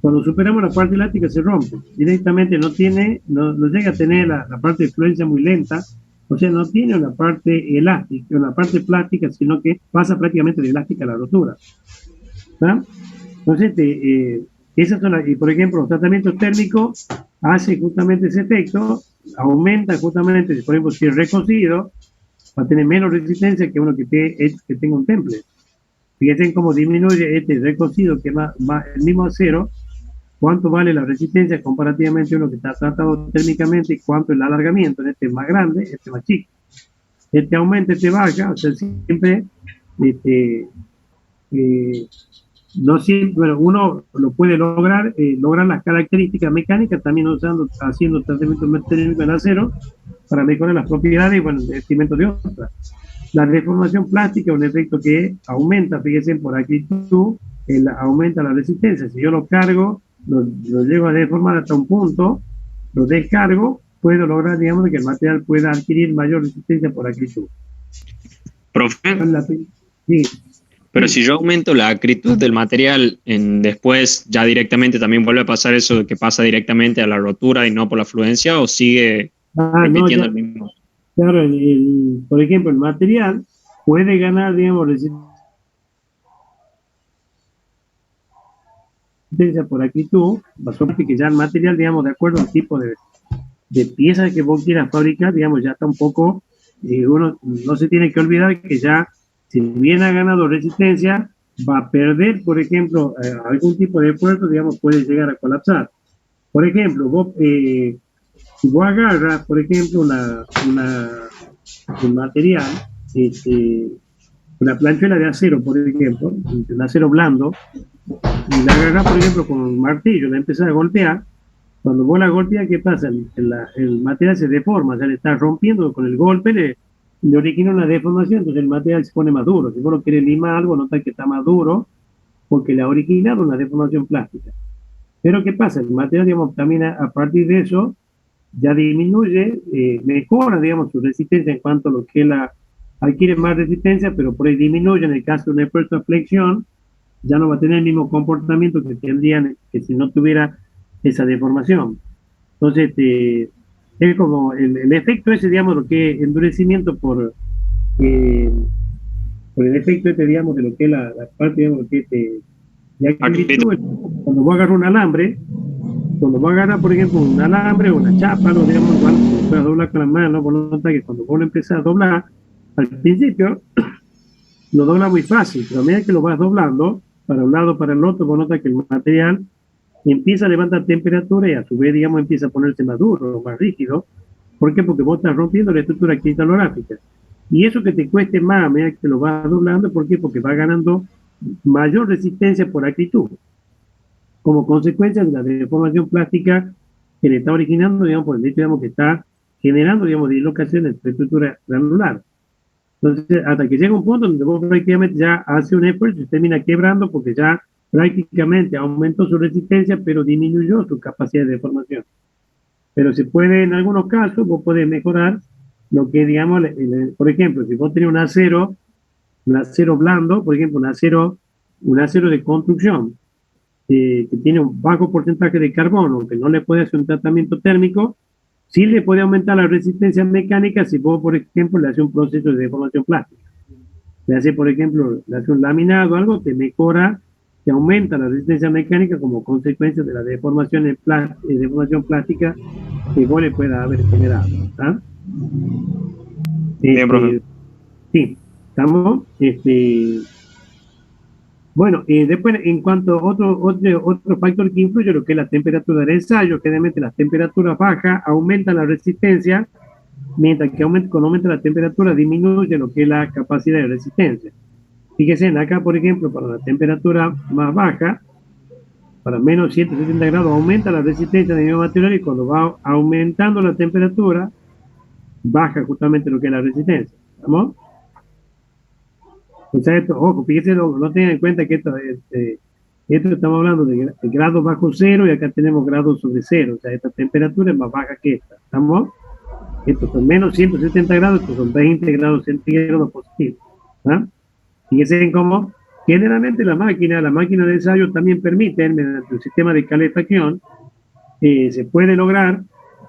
cuando superamos la parte elástica se rompe. Directamente no llega a tener la parte de fluencia muy lenta, o sea, no tiene una parte elástica, una parte plástica, sino que pasa prácticamente de elástica a la rotura. ¿Tá? Entonces, esas son y por ejemplo, los tratamientos térmicos hacen justamente ese efecto, aumenta justamente, por ejemplo, si es recocido, va a tener menos resistencia que uno que tenga un temple. Fíjense cómo disminuye este recocido, que el mismo acero, cuánto vale la resistencia comparativamente a uno que está tratado térmicamente y cuánto el alargamiento. Este es más grande, este es más chico. Este aumenta, este baja, o sea, siempre no siempre, bueno, uno lo puede lograr, lograr las características mecánicas también haciendo tratamiento mecánico en acero para mejorar las propiedades, bueno, de vestimento de otra. La deformación plástica es un efecto que aumenta, fíjense, por acritud, aumenta la resistencia. Si yo lo cargo, lo llevo a deformar hasta un punto, lo descargo, puedo lograr, digamos, que el material pueda adquirir mayor resistencia por acritud. Profe, sí. pero si yo aumento la acritud del material, después ya directamente también vuelve a pasar eso de que pasa directamente a la rotura y no por la fluencia, o sigue repitiendo el mismo. Claro, por ejemplo, el material puede ganar, digamos, resistencia por acritud, que ya el material, digamos, de acuerdo al tipo de piezas que vos quieras fabricar, digamos, ya está un poco, uno no se tiene que olvidar que ya, si bien ha ganado resistencia, va a perder, por ejemplo, algún tipo de esfuerzo, digamos, puede llegar a colapsar. Por ejemplo, si vos agarras, por ejemplo, un material, una planchuela de acero, por ejemplo, un acero blando, y la agarras, por ejemplo, con un martillo, la empezás a golpear. Cuando vos la golpeas, ¿qué pasa? El material se deforma, o sea, le está rompiendo con el golpe, le origina una deformación, entonces el material se pone más duro. Si vos lo querés limar algo, notas que está más duro, porque le ha originado una deformación plástica. Pero ¿qué pasa? El material, digamos, también a partir de eso, ya disminuye, mejora, digamos, su resistencia en cuanto a lo que adquiere más resistencia, pero por ahí disminuye en el caso de un esfuerzo de flexión, ya no va a tener el mismo comportamiento que tendrían que si no tuviera esa deformación. Entonces, es como el efecto ese, digamos, lo que es endurecimiento por el efecto digamos, de lo que es la parte, digamos, lo que es cuando vos agarras un alambre, cuando vos agarras, por ejemplo, un alambre o una chapa, lo digamos, igual, lo puedes doblar con las manos, vos notas que cuando vos lo empezás a doblar, al principio, lo dobla muy fácil, pero a medida que lo vas doblando, para un lado, para el otro, vos notas que el material empieza a levantar temperatura y a su vez, digamos, empieza a ponerse más duro, más rígido. ¿Por qué? Porque vos estás rompiendo la estructura cristalográfica. Y eso que te cueste más a medida que lo vas doblando, ¿por qué? Porque va ganando mayor resistencia por acritud, como consecuencia de la deformación plástica que le está originando, digamos, por el hecho, digamos, que está generando, digamos, dislocación de la estructura granular. Entonces, hasta que llega un punto donde vos prácticamente ya hace un esfuerzo y termina quebrando porque ya prácticamente aumentó su resistencia, pero disminuyó su capacidad de deformación. Pero se puede, en algunos casos, vos podés mejorar lo que, digamos, por ejemplo, si vos tenés un acero blando, por ejemplo, un acero de construcción, que tiene un bajo porcentaje de carbono, que no le puede hacer un tratamiento térmico, sí le puede aumentar la resistencia mecánica si vos, por ejemplo, le haces un proceso de deformación plástica. Le hace, por ejemplo, le hace un laminado o algo, te mejora, te aumenta la resistencia mecánica como consecuencia de la deformación plástica que vos le pueda haber generado. ¿Ah? Bien, profe. Sí, estamos. Bueno, después, en cuanto a otro factor que influye, lo que es la temperatura del ensayo, generalmente las temperaturas bajas aumentan la resistencia, mientras que cuando aumenta la temperatura disminuye lo que es la capacidad de resistencia. Fíjense, acá, por ejemplo, para la temperatura más baja, para menos 170 grados, aumenta la resistencia del mismo material, y cuando va aumentando la temperatura, baja justamente lo que es la resistencia. ¿Estamos? O sea, esto, ojo, fíjense, no tengan en cuenta que esto estamos hablando de grados bajo cero, y acá tenemos grados sobre cero. O sea, esta temperatura es más baja que esta. ¿Estamos? Estos son menos 170 grados, estos son 20 grados centígrados positivos. ¿Ah? Fíjense cómo generalmente la máquina de ensayo también permite, mediante el sistema de calefacción, se puede lograr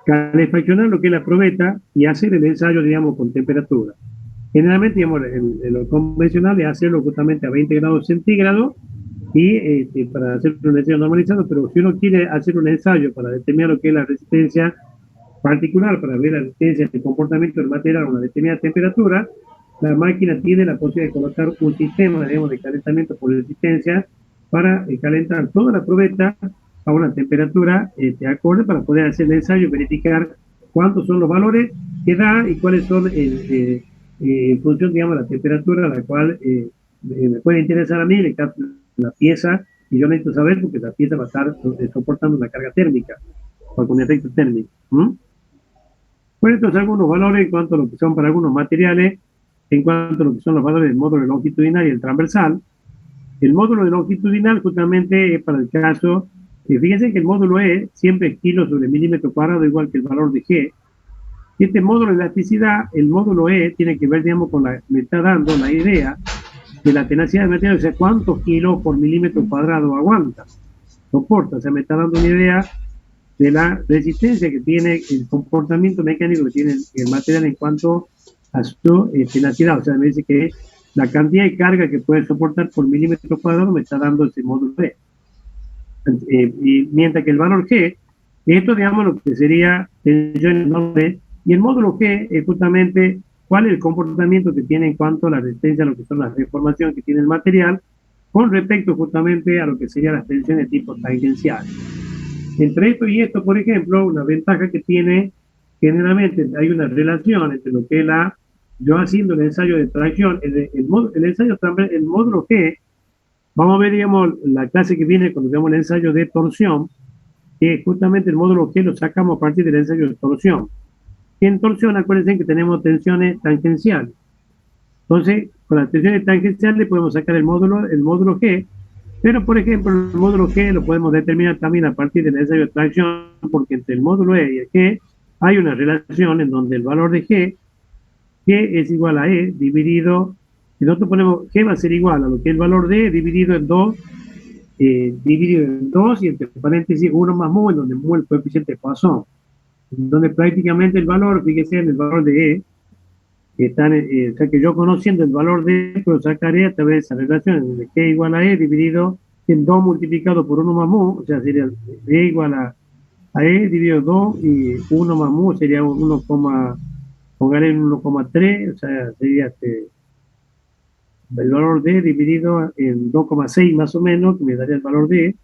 calefaccionar lo que es la probeta y hacer el ensayo, digamos, con temperatura. Generalmente, digamos, lo convencional es hacerlo justamente a 20 grados centígrados y para hacer un ensayo normalizado, pero si uno quiere hacer un ensayo para determinar lo que es la resistencia particular, para ver la resistencia del comportamiento del material a una determinada temperatura, la máquina tiene la posibilidad de colocar un sistema, digamos, de calentamiento por resistencia para calentar toda la probeta a una temperatura acorde para poder hacer el ensayo y verificar cuántos son los valores que da y cuáles son en función, digamos, de la temperatura a la cual me puede interesar a mí, le capto la pieza, y yo necesito saber porque la pieza va a estar soportando una carga térmica, o con efecto térmico. Bueno, estos son algunos valores en cuanto a lo que son para algunos materiales, en cuanto a lo que son los valores del módulo longitudinal y el transversal. El módulo de longitudinal justamente es para el caso, fíjense que el módulo E siempre es kilo sobre milímetro cuadrado, igual que el valor de G. Y este módulo de elasticidad, el módulo E, tiene que ver, digamos, con me está dando la idea de la tenacidad del material, o sea, cuántos kilos por milímetro cuadrado aguanta, soporta, o sea, me está dando una idea de la resistencia que tiene, el comportamiento mecánico que tiene el material en cuanto a su tenacidad, o sea, me dice que la cantidad de carga que puede soportar por milímetro cuadrado me está dando ese módulo E. Y mientras que el valor G, esto digamos lo que sería tensión en el módulo E, y el módulo G es justamente cuál es el comportamiento que tiene en cuanto a la resistencia a lo que son las deformaciones que tiene el material con respecto justamente a lo que serían las tensiones de tipo tangencial. Entre esto y esto, por ejemplo, una ventaja que tiene, generalmente hay una relación entre lo que es yo haciendo el ensayo de tracción, el módulo G, vamos a ver, digamos, la clase que viene cuando veamos el ensayo de torsión, que justamente el módulo G lo sacamos a partir del ensayo de torsión. Y en torsión, acuérdense que tenemos tensiones tangenciales. Entonces, con las tensiones tangenciales podemos sacar el módulo G, pero, por ejemplo, el módulo G lo podemos determinar también a partir del ensayo de tracción, porque entre el módulo E y el G hay una relación en donde el valor de G es igual a E dividido, y nosotros ponemos G va a ser igual a lo que es el valor de E dividido en 2, y entre paréntesis 1 más mu, en donde mu el coeficiente de Poisson, donde prácticamente el valor, fíjese en el valor de E, o sea que yo conociendo el valor de E, puedo sacar E a través de esa relación, de G igual a E dividido en 2 multiplicado por 1 más mu, o sea, sería E igual a E dividido 2, y 1 más mu sería 1, póngale en 1,3, o sea, sería el valor de E dividido en 2,6 más o menos, que me daría el valor de E,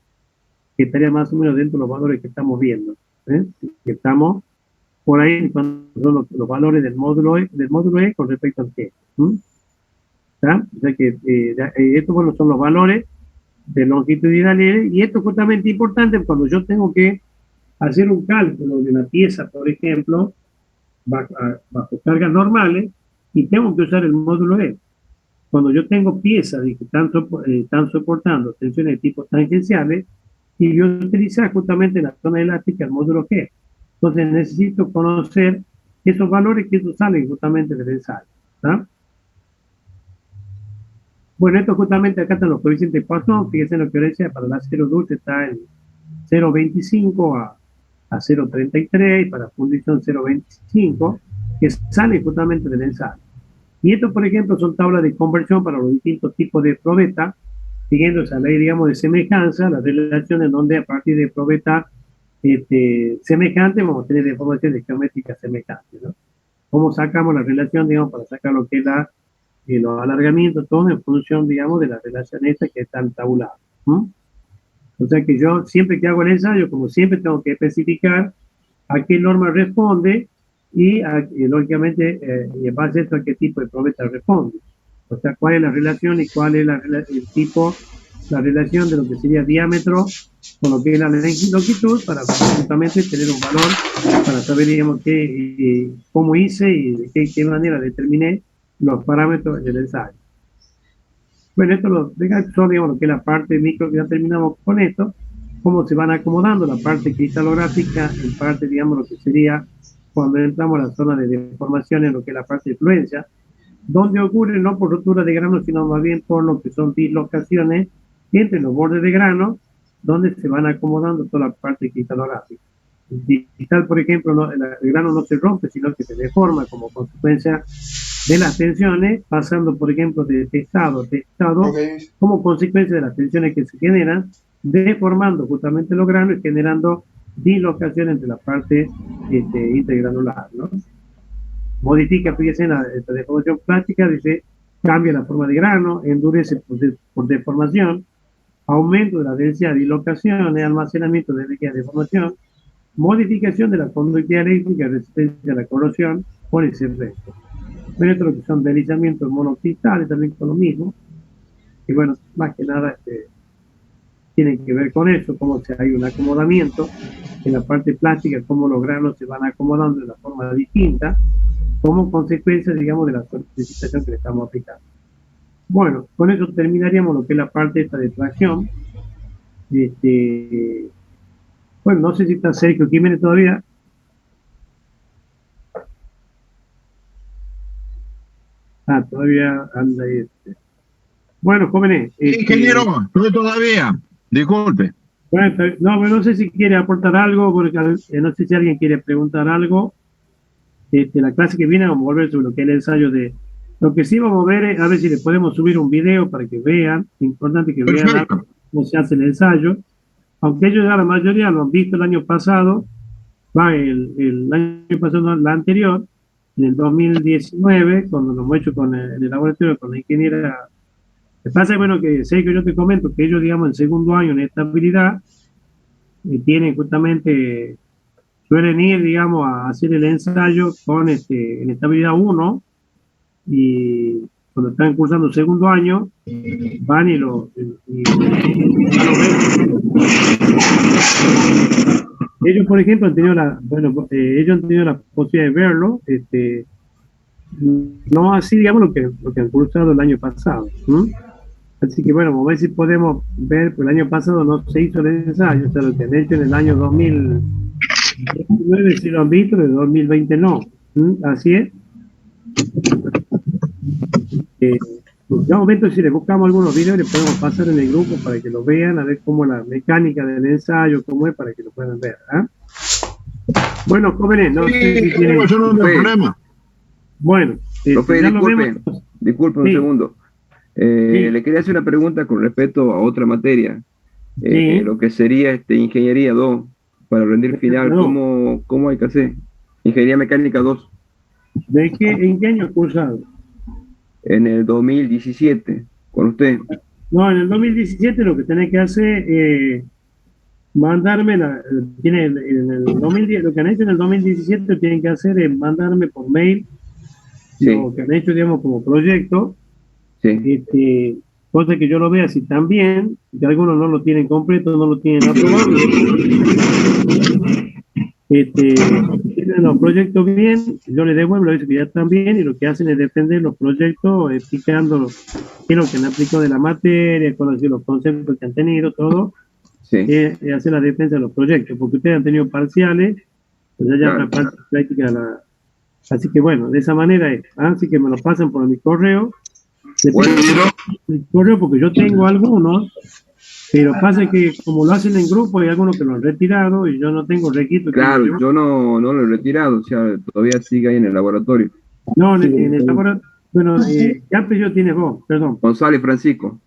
que estaría más o menos dentro de los valores que estamos viendo, que estamos por ahí cuando son los valores del módulo E con respecto al G. ¿Está? O sea que estos bueno, son los valores de longitudinal y esto es justamente importante cuando yo tengo que hacer un cálculo de una pieza, por ejemplo, bajo cargas normales, y tengo que usar el módulo E. Cuando yo tengo piezas que están soportando tensiones de tipo tangenciales, y yo utilizar justamente en la zona elástica el módulo G. Entonces necesito conocer esos valores que esos salen justamente del ensayo. ¿Tá? Bueno, esto justamente acá están los coeficientes de Poisson. Fíjense en la diferencia para el acero dulce está en 0,25 a 0,33, y para fundición 0,25, que sale justamente del ensayo. Y esto, por ejemplo, son tablas de conversión para los distintos tipos de probeta, siguiendo esa ley, digamos, de semejanza, la relación en donde a partir de probeta semejante vamos a tener deformaciones geométricas semejantes, ¿no? ¿Cómo sacamos la relación, digamos, para sacar lo que es los alargamientos, todo en función, digamos, de la relación esta que está tabulada? O sea que yo, siempre que hago el ensayo, como siempre tengo que especificar a qué norma responde y lógicamente, y en base a esto, a qué tipo de probeta responde. O sea, cuál es la relación y cuál es el tipo, la relación de lo que sería diámetro con lo que es la longitud, para justamente tener un valor, para saber, digamos, cómo hice y de qué manera determiné los parámetros del ensayo. Bueno, esto son, digamos, lo que es la parte micro, que ya terminamos con esto, cómo se van acomodando la parte cristalográfica, en parte, digamos, lo que sería cuando entramos a la zona de deformación, en lo que es la parte de fluencia, donde ocurre no por rotura de grano, sino más bien por lo que son dislocaciones entre los bordes de grano, donde se van acomodando toda la parte cristalográfica. El cristal, por ejemplo, el grano no se rompe, sino que se deforma como consecuencia de las tensiones, pasando, por ejemplo, de estado a estado, como consecuencia de las tensiones que se generan, deformando justamente los granos y generando dislocación entre la parte intergranular, ¿no? Modifica, fíjense, esta deformación plástica, dice, cambia la forma de grano, endurece por deformación, aumento de la densidad de dislocación, almacenamiento de energía de deformación, modificación de la conductividad eléctrica, resistencia a la corrosión, por ese efecto. Bueno, esto lo que son deslizamientos monocristales, también con lo mismo, y bueno, más que nada tienen que ver con eso, cómo hay un acomodamiento en la parte plástica, cómo los granos se van acomodando de una forma distinta, como consecuencia, digamos, de la solicitación que le estamos aplicando. Bueno, con eso terminaríamos lo que es la parte esta de tracción. Bueno, no sé si está Sergio Jiménez todavía. Todavía anda ahí. Bueno, jóvenes. Ingeniero, estoy todavía. Disculpe. Bueno, no sé si quiere aportar algo, porque no sé si alguien quiere preguntar algo. La clase que viene vamos a volver sobre lo que es el ensayo de... Lo que sí vamos a ver es a ver si le podemos subir un video para que vean. Es importante que vean cómo se hace el ensayo. Aunque ellos ya la mayoría lo han visto el año pasado, el año pasado, la anterior, en el 2019, cuando lo hemos hecho en el laboratorio con la ingeniera. Lo que pasa es, bueno, que sé que yo te comento que ellos, digamos, en segundo año en estabilidad, tienen justamente, suelen ir, digamos, a hacer el ensayo con en estabilidad 1, y cuando están cursando segundo año, van y lo ven. Ellos, por ejemplo, han tenido la posibilidad de verlo, no así, digamos, lo que han cursado el año pasado. Así que, bueno, vamos a ver si podemos ver, pues el año pasado no se hizo el ensayo, o sea, lo que han hecho en el año 2019 sí lo han visto, en el 2020 no. Así es. En un momento, si le buscamos algunos videos, le podemos pasar en el grupo para que lo vean, a ver cómo la mecánica del ensayo, cómo es, para que lo puedan ver. Bueno, jóvenes, no sé si tienen... Yo no tengo problema. Bueno, disculpe un segundo. Le quería hacer una pregunta con respecto a otra materia, lo que sería Ingeniería 2, para rendir final, ¿cómo hay que hacer? Ingeniería Mecánica 2. ¿En qué año cursado? En el 2017, con usted. No, en el 2017 lo que tenés que hacer es mandarme lo que han hecho en el 2017 tienen que hacer es mandarme por mail lo que han hecho, digamos, como proyecto. Sí. Cosa que yo lo vea si también, que algunos no lo tienen completo, no lo tienen aprobado. Tienen los proyectos bien, yo les devuelvo, lo dice que ya están bien, y lo que hacen es defender los proyectos, explicando qué es lo que han aplicado de la materia, cuáles son los conceptos que han tenido, todo. Hacer la defensa de los proyectos, porque ustedes han tenido parciales, pues ya una parte práctica. Así que bueno, de esa manera es. Así que me lo pasan por mi correo. Mi correo, porque yo tengo algunos, pero pasa que como lo hacen en grupo, hay algunos que lo han retirado y yo no tengo registro. Claro, yo no lo he retirado, o sea, todavía sigue ahí en el laboratorio. No, en el laboratorio. Bueno, ¿qué apellido tienes vos? Perdón. González Francisco.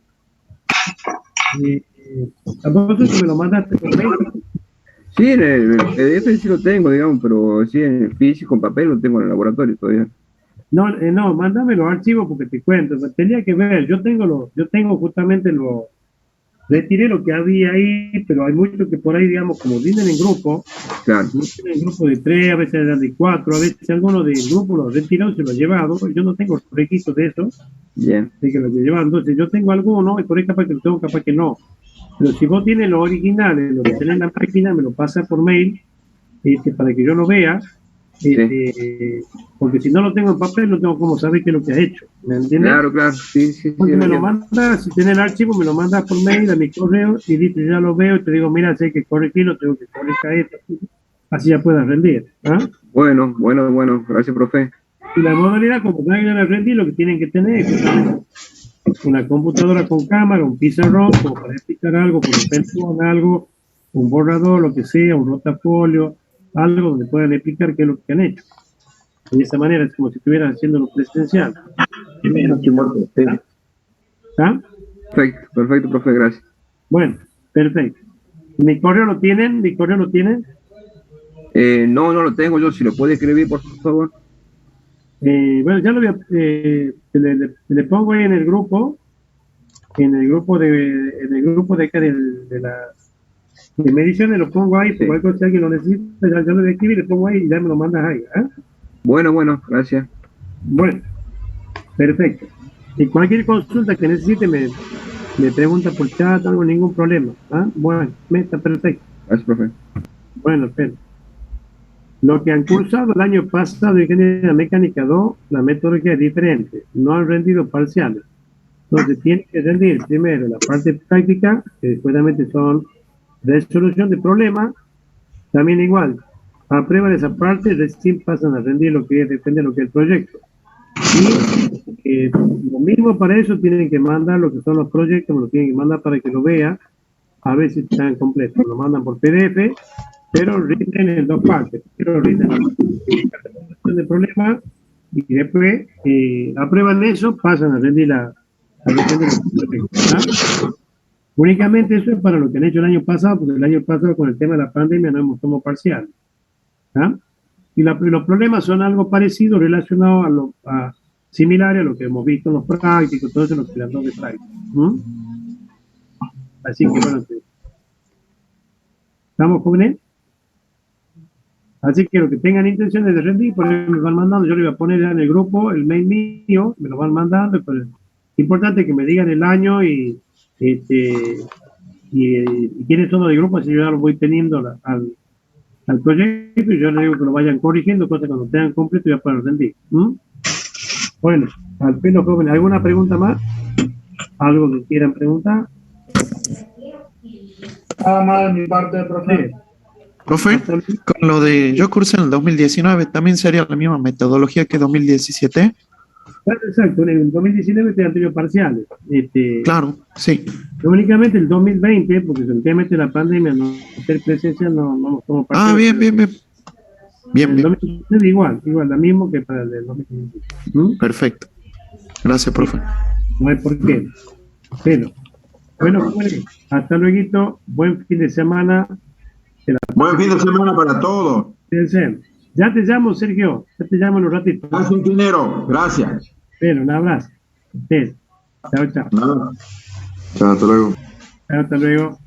¿A vos me lo mandaste por mail? Sí, en el PDF sí lo tengo, digamos, pero sí, en el físico, en papel, lo tengo en el laboratorio todavía. No, mándame los archivos porque te cuento. Tenía que ver, yo tengo justamente retiré lo que había ahí, pero hay muchos que por ahí, digamos, como vienen en grupo, en grupo de 3, a veces eran de 4, a veces algunos del grupo los retiraron, se los he llevado, yo no tengo registro de eso, de que los he llevado. Entonces yo tengo algunos, y por ahí capaz que lo tengo, capaz que no. Pero si vos tienes los originales, lo que tenés en la página, me lo pasa por mail, para que yo lo vea, porque si no lo tengo en papel, no tengo cómo saber qué es lo que ha hecho. ¿Me entiendes? Claro. Sí, me lo manda, si tenés el archivo, me lo mandas por mail a mi correo y dices, ya lo veo, y te digo, mira, sé que corregirlo, tengo que corregir esto. Así ya puedas rendir. Bueno, gracias, profe. Y la modalidad, como vayan a rendir, lo que tienen que tener es una computadora con cámara, un pizarrón, como para explicar algo, por ejemplo, algo, un borrador, lo que sea, un rotafolio, algo donde puedan explicar qué es lo que han hecho. De esa manera es como si estuvieran haciendo lo presencial. Perfecto, profe, gracias. Bueno, perfecto. ¿Mi correo lo tienen? No lo tengo yo, si lo puede escribir, por favor. Bueno, ya lo voy a... le pongo ahí en el grupo de acá de mediciones, lo pongo ahí, por cualquier cosa, si alguien lo necesita, ya lo voy a escribir, le pongo ahí y ya me lo mandas ahí. Bueno, gracias. Bueno, perfecto. Y cualquier consulta que necesite, Me pregunta por chat, no tengo ningún problema. ¿Ah? Bueno, está perfecto. Gracias, profe. Bueno, espera. Lo que han cursado el año pasado Ingeniería Mecánica 2, la metodología es diferente. No han rendido parciales. Entonces, tienen que rendir primero la parte práctica, que después son resolución de problemas. También igual, aprueban esa parte, recién pasan a rendir lo que depende de lo que es el proyecto. Y lo mismo para eso tienen que mandar lo que son los proyectos, lo tienen que mandar para que lo vea, a ver si están completos. Lo mandan por PDF, pero rinden en dos partes. Pero rinden la resolución de problemas y después aprueban eso, pasan a rendir la únicamente eso es para lo que han hecho el año pasado, porque el año pasado con el tema de la pandemia no hemos tomado parcial. Y los problemas son algo parecido, relacionado similares a lo que hemos visto en los prácticos, todo eso en los creadores de prácticos. Así que bueno, ¿estamos jóvenes? Así que los que tengan intenciones de rendir, por ejemplo, me van mandando, yo le voy a poner en el grupo el mail mío, me lo van mandando, pero es importante que me digan el año y quiénes son los de grupo, así yo ya lo voy teniendo al proyecto y yo les digo que lo vayan corrigiendo, cosas que cuando tengan completo ya puedan rendir. Bueno, al pelo joven, ¿alguna pregunta más? ¿Algo que quieran preguntar? Nada más de mi parte, profe. Profe, con lo de yo cursé en el 2019, ¿también sería la misma metodología que 2017? Exacto, en el 2019 te han tenido parciales. Claro, sí. Únicamente el 2020, porque sencillamente la pandemia, no hacer presencia, no nos tomó parciales. Ah, bien. Bien. 2019 igual, la mismo que para el 2017. Perfecto. Gracias, profe. No hay por qué. Pero, bueno, hasta luego, buen fin de semana. Buen fin de semana para todos. Ya te llamo, Sergio. Ya te llamo en un ratito. Gracias, ingeniero. Gracias. Bueno, un abrazo. Chao. Chao, hasta luego. Hasta luego.